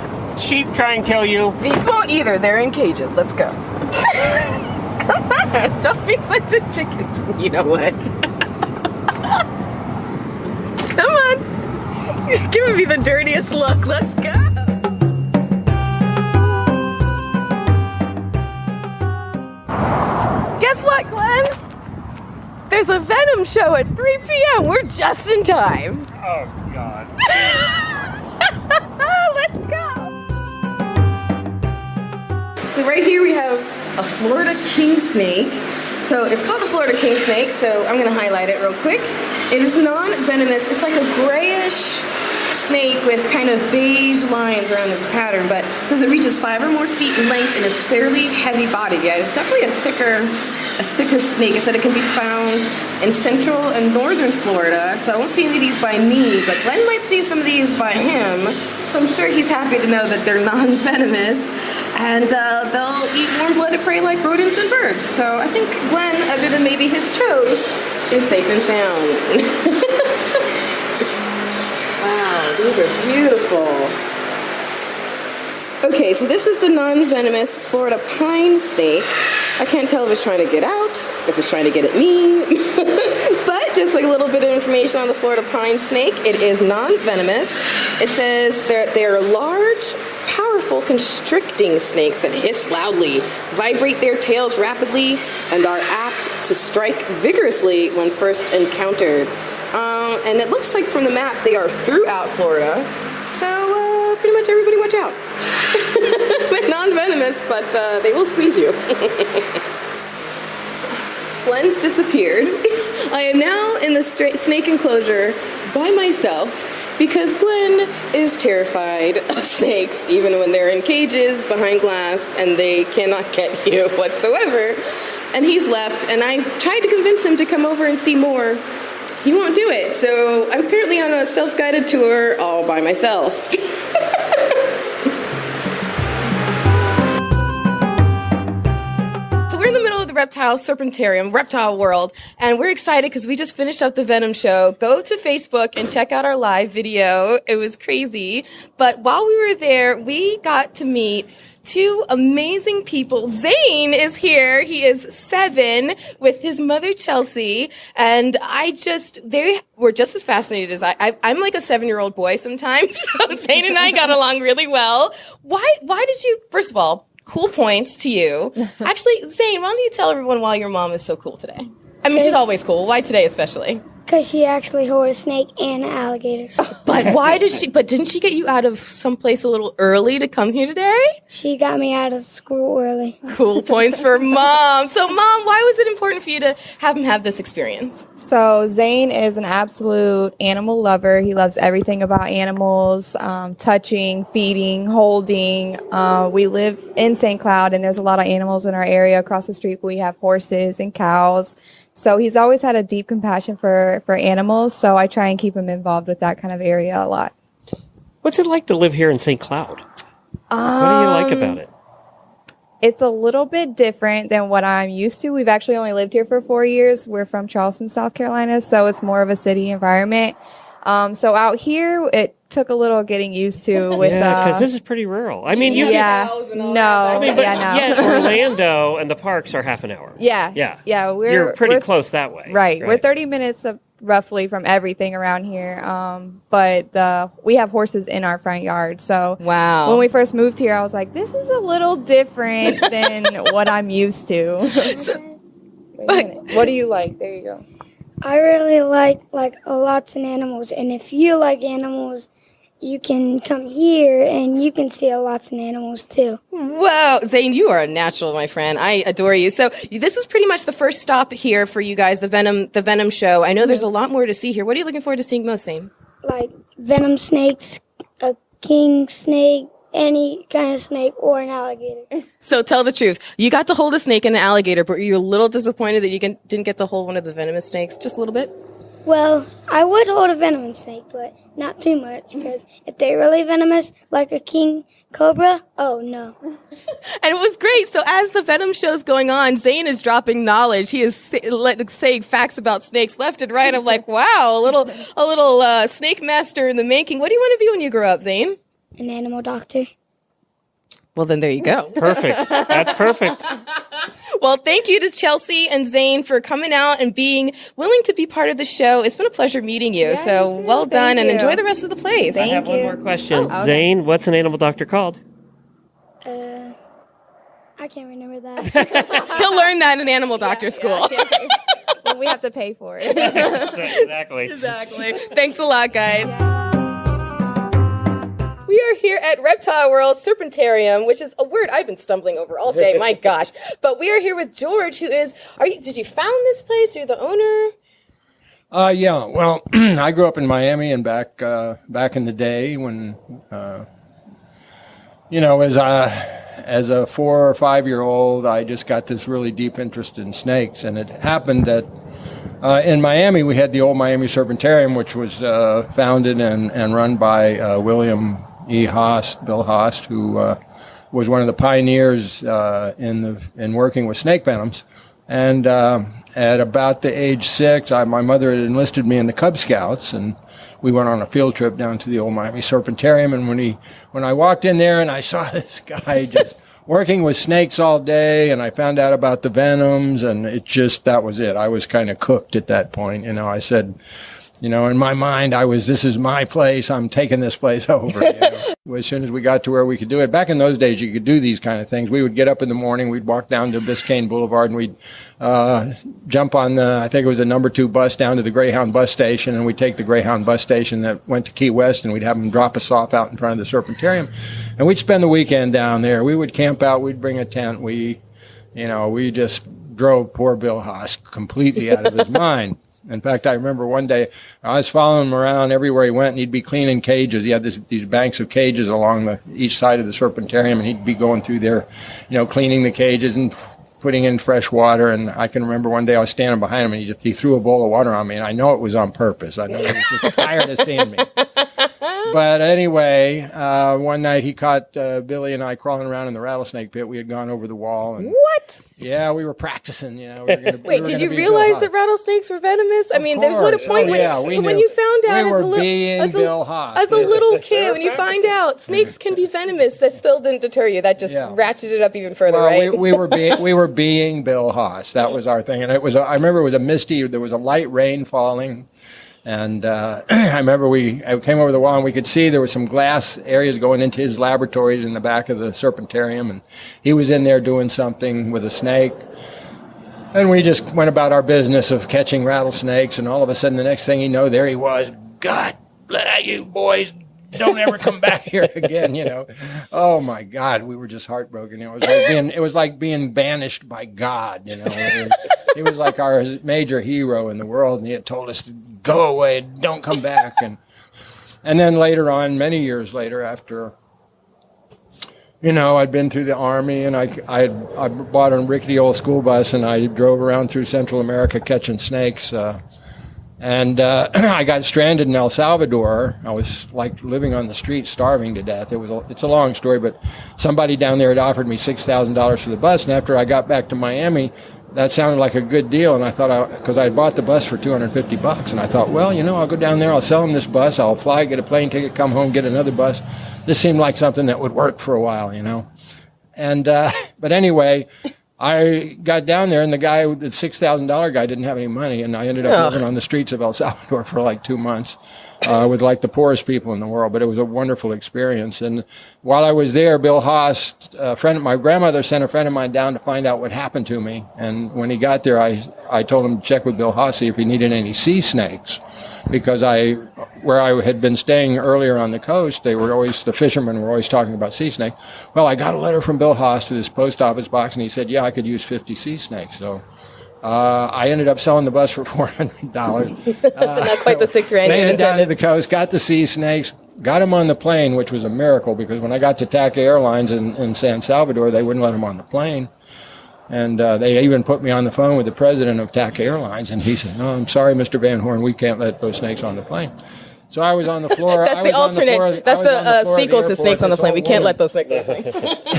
sheep try and kill you? These won't either. They're in cages. Let's go. Come on. Don't be such a chicken. You know what? Come on. You're giving me the dirtiest look. Let's go. Guess what, Glenn? There's a Venom show at 3 p.m. We're just in time. Oh, God. Let's go. So right here we have a Florida king snake. So it's called a Florida king snake, so I'm going to highlight it real quick. It is non-venomous. It's like a grayish snake with kind of beige lines around its pattern, but it says it reaches 5 or more feet in length and is fairly heavy-bodied. Yeah, it's definitely a thicker snake. It said it can be found in central and northern Florida, so I won't see any of these by me, but Glenn might see some of these by him, so I'm sure he's happy to know that they're non-venomous, and they'll eat warm-blooded prey like rodents and birds. So I think Glenn, other than maybe his toes, is safe and sound. Wow, these are beautiful. Okay, so this is the non-venomous Florida pine snake. I can't tell if it's trying to get out, if it's trying to get at me, but just like a little bit of information on the Florida pine snake. It is non-venomous. It says that they are large, powerful, constricting snakes that hiss loudly, vibrate their tails rapidly, and are apt to strike vigorously when first encountered. And it looks like from the map they are throughout Florida, so pretty much everybody watch out. They're non-venomous, but they will squeeze you. Glenn's disappeared. I am now in the snake enclosure by myself because Glenn is terrified of snakes, even when they're in cages behind glass and they cannot get you whatsoever. And he's left, and I tried to convince him to come over and see more. He won't do it, so I'm currently on a self-guided tour all by myself. So we're in the middle of the Reptile Serpentarium, Reptile World, and we're excited because we just finished up the Venom show. Go to Facebook and check out our live video. It was crazy. But while we were there, we got to meet two amazing people. Zane is here. He is 7 with his mother, Chelsea. And they were just as fascinated as I'm like a 7-year-old boy sometimes. So Zane and I got along really well. Why did you, first of all, cool points to you. Actually, Zane, why don't you tell everyone why your mom is so cool today? I mean, she's always cool. Why today especially? Because she actually held a snake and an alligator. But didn't she get you out of someplace a little early to come here today? She got me out of school early. Cool points for Mom. So Mom, why was it important for you to have him have this experience? So Zane is an absolute animal lover. He loves everything about animals, touching, feeding, holding. We live in St. Cloud, and there's a lot of animals in our area. Across the street, we have horses and cows. So he's always had a deep compassion for animals, so I try and keep him involved with that kind of area a lot. What's it like to live here in St. Cloud? What do you like about it? It's a little bit different than what I'm used to. We've actually only lived here for 4 years. We're from Charleston, South Carolina, so it's more of a city environment. So out here, it took a little getting used to with because this is pretty rural. I mean, Orlando and the parks are half an hour. Yeah. You're pretty close that way. Right. We're 30 minutes roughly from everything around here. But we have horses in our front yard. So wow. When we first moved here, I was like, this is a little different than what I'm used to. What do you like? There you go. I really like lots of animals, and if you like animals, you can come here and you can see lots of animals too. Whoa, Zane, you are a natural, my friend. I adore you. So this is pretty much the first stop here for you guys, the Venom show. I know there's a lot more to see here. What are you looking forward to seeing most, Zane? Like venom snakes, a king snake, any kind of snake, or an alligator. So tell the truth. You got to hold a snake and an alligator, but you're a little disappointed that you didn't get to hold one of the venomous snakes. Just a little bit? Well, I would hold a venomous snake, but not too much, because if they're really venomous, like a king cobra, oh no. And it was great. So as the Venom show's going on, Zane is dropping knowledge. He is saying facts about snakes left and right. I'm like, wow, a little snake master in the making. What do you want to be when you grow up, Zane? An animal doctor. Well, then there you go. Perfect. That's perfect. Well, thank you to Chelsea and Zane for coming out and being willing to be part of the show. It's been a pleasure meeting you. Yeah, so well done and enjoy the rest of the place. I have one more question. Zane, what's an animal doctor called? I can't remember that. He'll learn that in animal doctor school. Well, we have to pay for it. Exactly. Thanks a lot, guys. We are here at Reptile World Serpentarium, which is a word I've been stumbling over all day. My gosh! But we are here with George, who is. Did you found this place? Are you the owner? Yeah. Well, I grew up in Miami and back in the day when, as a 4 or 5 year old, I just got this really deep interest in snakes, and it happened that in Miami we had the old Miami Serpentarium, which was founded and run by William E. Haast, Bill Haast, who was one of the pioneers in working with snake venoms. And at about the age 6, my mother had enlisted me in the Cub Scouts, and we went on a field trip down to the old Miami Serpentarium. And when I walked in there and I saw this guy just working with snakes all day, and I found out about the venoms, and that was it. I was kind of cooked at that point. I said, in my mind, this is my place. I'm taking this place over. As soon as we got to where we could do it. Back in those days, you could do these kind of things. We would get up in the morning, we'd walk down to Biscayne Boulevard, and we'd jump on I think it was the number 2 bus down to the Greyhound bus station, and we'd take the Greyhound bus station that went to Key West, and we'd have them drop us off out in front of the Serpentarium. And we'd spend the weekend down there. We would camp out, we'd bring a tent, we just drove poor Bill Haas completely out of his mind. In fact, I remember one day I was following him around everywhere he went, and he'd be cleaning cages. He had these banks of cages along each side of the Serpentarium, and he'd be going through there, cleaning the cages and putting in fresh water. And I can remember one day I was standing behind him, and he threw a bowl of water on me, and I know it was on purpose. I know he was just tired of seeing me. But anyway, one night he caught Billy and I crawling around in the rattlesnake pit. We had gone over the wall. And, what? Yeah, we were practicing. Wait, did you realize that rattlesnakes were venomous? I mean, there's a point when you found out as a little kid, when you find out snakes can be venomous, that still didn't deter you. That just ratcheted it up even further, right? We were being Bill Haas. That was our thing, and I remember it was a misty. There was a light rain falling. And I remember I came over the wall, and we could see there were some glass areas going into his laboratories in the back of the Serpentarium, and he was in there doing something with a snake. And we just went about our business of catching rattlesnakes, and all of a sudden, the next thing you know, there he was. God, you boys, don't ever come back here again, Oh, my God, we were just heartbroken. It was like being banished by God, He was like our major hero in the world, and he had told us to go away, don't come back. And then later on, many years later, after, I'd been through the Army, and I bought a rickety old school bus, and I drove around through Central America catching snakes. And I got stranded in El Salvador. I was like living on the street, starving to death. It's a long story, but somebody down there had offered me $6,000 for the bus, and after I got back to Miami, that sounded like a good deal, and I thought, because I had bought the bus for $250, and I thought, well, I'll go down there, I'll sell them this bus, I'll fly, get a plane ticket, come home, get another bus. This seemed like something that would work for a while, And but anyway, I got down there, and the $6,000 guy didn't have any money, and I ended up living on the streets of El Salvador for like 2 months with like the poorest people in the world. But it was a wonderful experience. And while I was there, Bill Haas, my grandmother sent a friend of mine down to find out what happened to me. And when he got there, I told him to check with Bill Haas, see if he needed any sea snakes, because where I had been staying earlier on the coast, the fishermen were always talking about sea snakes. Well, I got a letter from Bill Haas to this post office box, and he said, yeah, I could use 50 sea snakes. So I ended up selling the bus for $400. Not quite the $6,000 made it down to the coast, got the sea snakes, got them on the plane, which was a miracle, because when I got to TACA Airlines in San Salvador, they wouldn't let them on the plane. And they even put me on the phone with the president of TACA Airlines, and he said, no, I'm sorry, Mr. Van Horn, we can't let those snakes on the plane. So I was on the floor. That's the alternate. That's the sequel to Snakes on the Plane. We can't let those snakes on the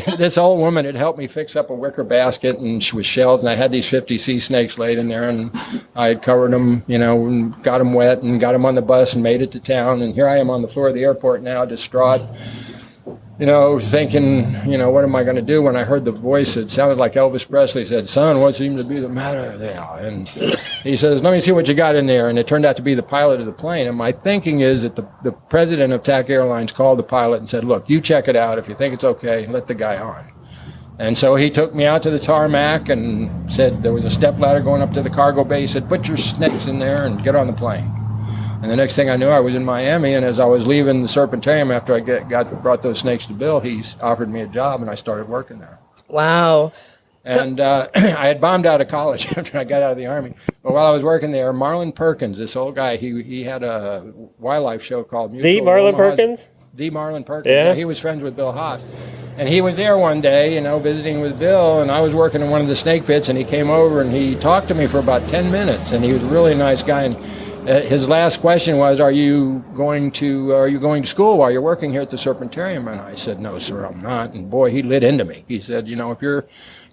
plane. This old woman had helped me fix up a wicker basket, and with shells, and I had these 50 sea snakes laid in there, and I had covered them, and got them wet, and got them on the bus, and made it to town. And here I am on the floor of the airport now, distraught, thinking, what am I going to do, when I heard the voice? It sounded like Elvis Presley said, son, what seems to be the matter there? And he says, let me see what you got in there. And it turned out to be the pilot of the plane. And my thinking is that the president of TACA Airlines called the pilot and said, look, you check it out. If you think it's okay, let the guy on. And so he took me out to the tarmac and said there was a step ladder going up to the cargo bay. He said, put your snakes in there and get on the plane. And the next thing I knew, I was in Miami, and as I was leaving the Serpentarium after I brought those snakes to Bill, he offered me a job, and I started working there. Wow. And I had bombed out of college after I got out of the Army. But while I was working there, Marlon Perkins, this old guy, he had a wildlife show called Mutual. The Marlon Perkins? The Marlon Perkins. Yeah. He was friends with Bill Haas. And he was there one day, visiting with Bill, and I was working in one of the snake pits, and he came over, and he talked to me for about 10 minutes, and he was a really nice guy. And his last question was, are you going to school while you're working here at the Serpentarium? And I said, no, sir, I'm not. And boy, he lit into me. He said, if you're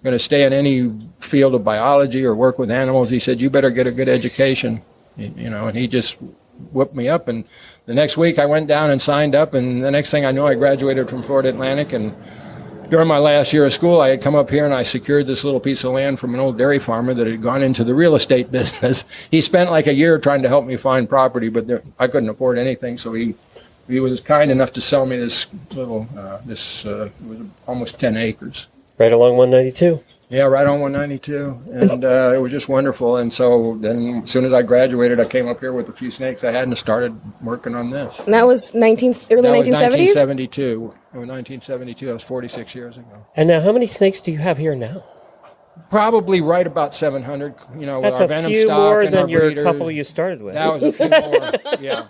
going to stay in any field of biology or work with animals, he said, you better get a good education. And he just whipped me up. And the next week I went down and signed up, and the next thing I knew, I graduated from Florida Atlantic. And during my last year of school, I had come up here and I secured this little piece of land from an old dairy farmer that had gone into the real estate business. He spent like a year trying to help me find property, but I couldn't afford anything, so he was kind enough to sell me this little, it was almost 10 acres. Right along 192. Yeah, right on 192, and it was just wonderful. And so then as soon as I graduated, I came up here with a few snakes I had and started working on this. And that was early 1970s? 1972. It was 1972. That was 46 years ago. And now how many snakes do you have here now? Probably right about 700. You know, That's with our a venom few stock more and than our your breeders. couple you started with. That was a few more. Yeah.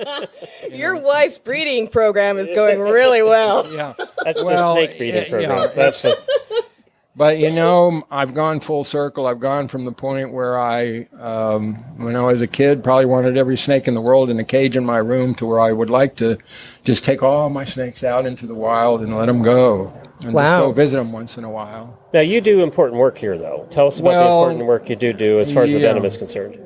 Your wife's breeding program is going really well. Yeah. That's the snake breeding program. That's But, you know, I've gone full circle. I've gone from the point where I, when I was a kid, probably wanted every snake in the world in a cage in my room, to where I would like to just take all my snakes out into the wild and let them go. And just go visit them once in a while. Now, you do important work here, though. Tell us about the important work you do as far as the venom is concerned.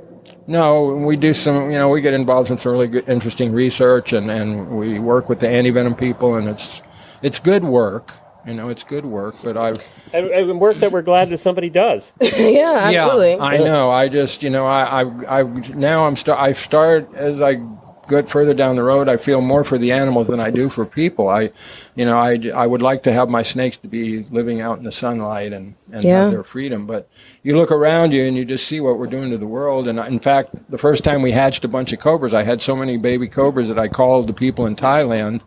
No, we do some, you know, we get involved in some really good, interesting research, and we work with the anti-venom people, and it's good work. You know, it's good work, but and work that we're glad that somebody does. Yeah, absolutely. Yeah, I know. I just, you know, I start as I get further down the road. I feel more for the animals than I do for people. I would like to have my snakes to be living out in the sunlight and have their freedom. But you look around you and you just see what we're doing to the world. And in fact, the first time we hatched a bunch of cobras, I had so many baby cobras that I called the people in Thailand.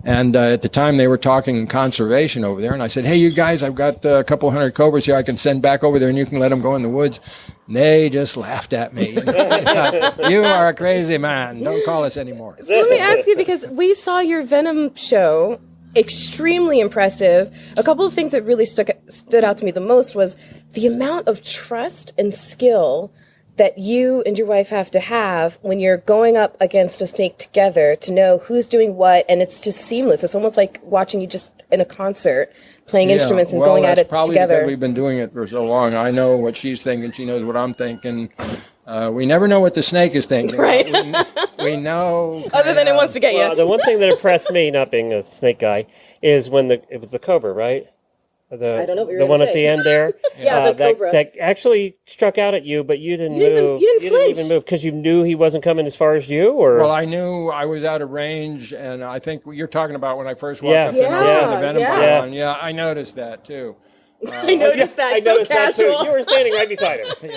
And at the time, they were talking conservation over there. And I said, hey, you guys, I've got a couple hundred cobras here I can send back over there, and you can let them go in the woods. And they just laughed at me. You are a crazy man. Don't call us anymore. So let me ask you, because we saw your venom show, extremely impressive. A couple of things that really stood out to me the most was the amount of trust and skill that you and your wife have to have when you're going up against a snake together to know who's doing what, and it's just seamless. It's almost like watching you just in a concert, playing instruments and going at it probably together. Because we've been doing it for so long. I know what she's thinking. She knows what I'm thinking. We never know what the snake is thinking. Right. We know. Other than it wants to get you. The one thing that impressed me, not being a snake guy, is when it was the cobra, right? I don't know what you're the one say. at the end there. The cobra. That actually struck out at you, but you didn't move. You didn't even move because you knew he wasn't coming as far as you, or well, I knew I was out of range, and I think you're talking about when I first walked up to the venom pylon. Yeah, I noticed that too. I noticed that. I noticed that too. You were standing right beside him.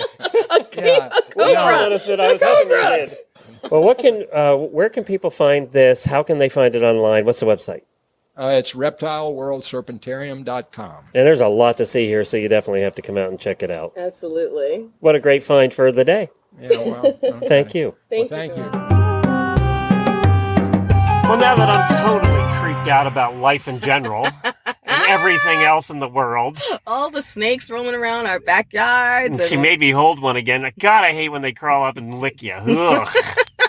A cobra. I noticed that I was helping your head. Well, where can people find this? How can they find it online? What's the website? It's reptileworldserpentarium.com. And there's a lot to see here, so you definitely have to come out and check it out. Absolutely. What a great find for the day. Yeah, well, okay. Thank you. Thank you. Well, now that I'm totally creeped out about life in general and everything else in the world. All the snakes roaming around our backyards. She made me hold one again. God, I hate when they crawl up and lick you. Ugh.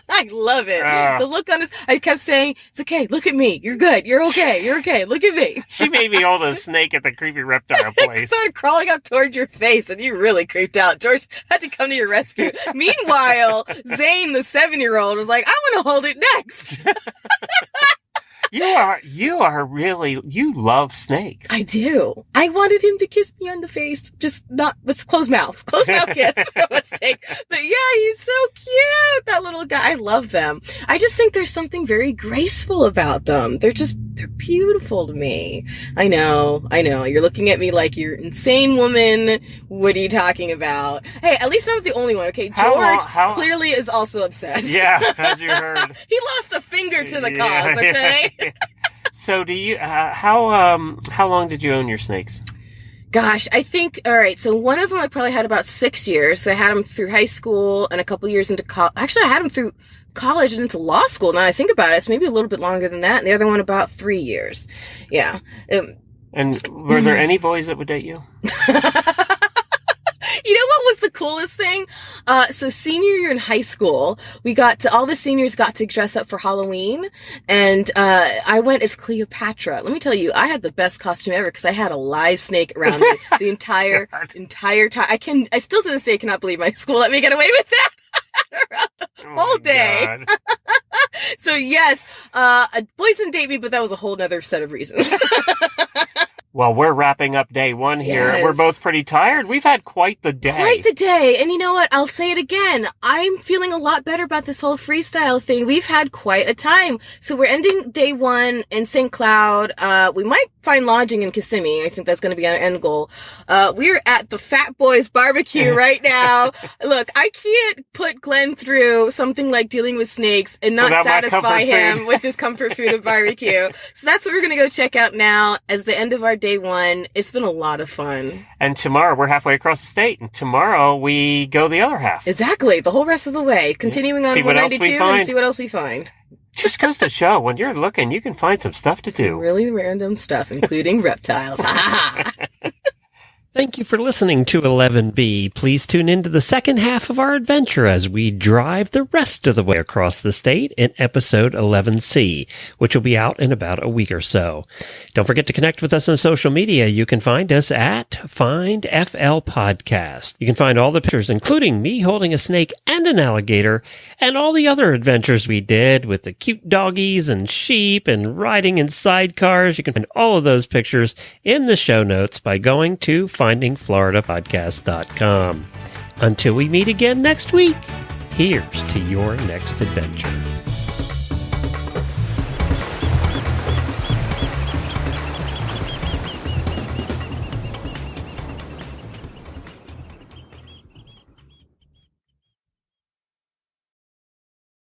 I love it. The look on his... I kept saying, it's okay, look at me. You're good. You're okay. You're okay. Look at me. She made me hold a snake at the creepy reptile place. Started crawling up towards your face, and you really creeped out. George had to come to your rescue. Meanwhile, Zane, the 7-year-old, was like, I want to hold it next. You are really, you love snakes. I do. I wanted him to kiss me on the face, just not with closed mouth kiss. No mistake. But yeah, he's so cute. That little guy. I love them. I just think there's something very graceful about them. They're beautiful to me. I know. You're looking at me like you're insane woman. What are you talking about? Hey, at least I'm not the only one, okay? George clearly is also obsessed. Yeah, as you heard. He lost a finger to the cause, okay? So do you, how long did you own your snakes? Gosh, I think, all right, so one of them I probably had about 6 years. So I had them through high school and a couple years into college. Actually, I had them through college and into law school. Now I think about it, it's maybe a little bit longer than that. And the other one about 3 years. Yeah. And were there any boys that would date you? You know what was the coolest thing? So senior year in high school, all the seniors got to dress up for Halloween, and I went as Cleopatra. Let me tell you, I had the best costume ever because I had a live snake around me the entire time. I still to this day cannot believe my school let me get away with that. Whole day. So yes, boys didn't date me, but that was a whole nother set of reasons. Well, we're wrapping up day one here. Yes. We're both pretty tired. We've had quite the day. And you know what? I'll say it again. I'm feeling a lot better about this whole freestyle thing. We've had quite a time. So we're ending day one in St. Cloud. We might find lodging in Kissimmee. I think that's going to be our end goal. We're at the Fat Boys Barbecue right now. Look, I can't put Glenn through something like dealing with snakes and not satisfy him with his comfort food of barbecue. So that's what we're going to go check out now as the end of our day. day one. It's been a lot of fun. And tomorrow, we're halfway across the state, and tomorrow we go the other half. Exactly, the whole rest of the way. Continuing on 192 and see what else we find. Just goes to show, when you're looking, you can find some stuff to do. Some really random stuff, including reptiles. Thank you for listening to 11B. Please tune into the second half of our adventure as we drive the rest of the way across the state in episode 11C, which will be out in about a week or so. Don't forget to connect with us on social media. You can find us at FindFL Podcast. You can find all the pictures, including me holding a snake and an alligator, and all the other adventures we did with the cute doggies and sheep and riding in sidecars. You can find all of those pictures in the show notes by going to findingfloridapodcast.com. Until we meet again next week, here's to your next adventure.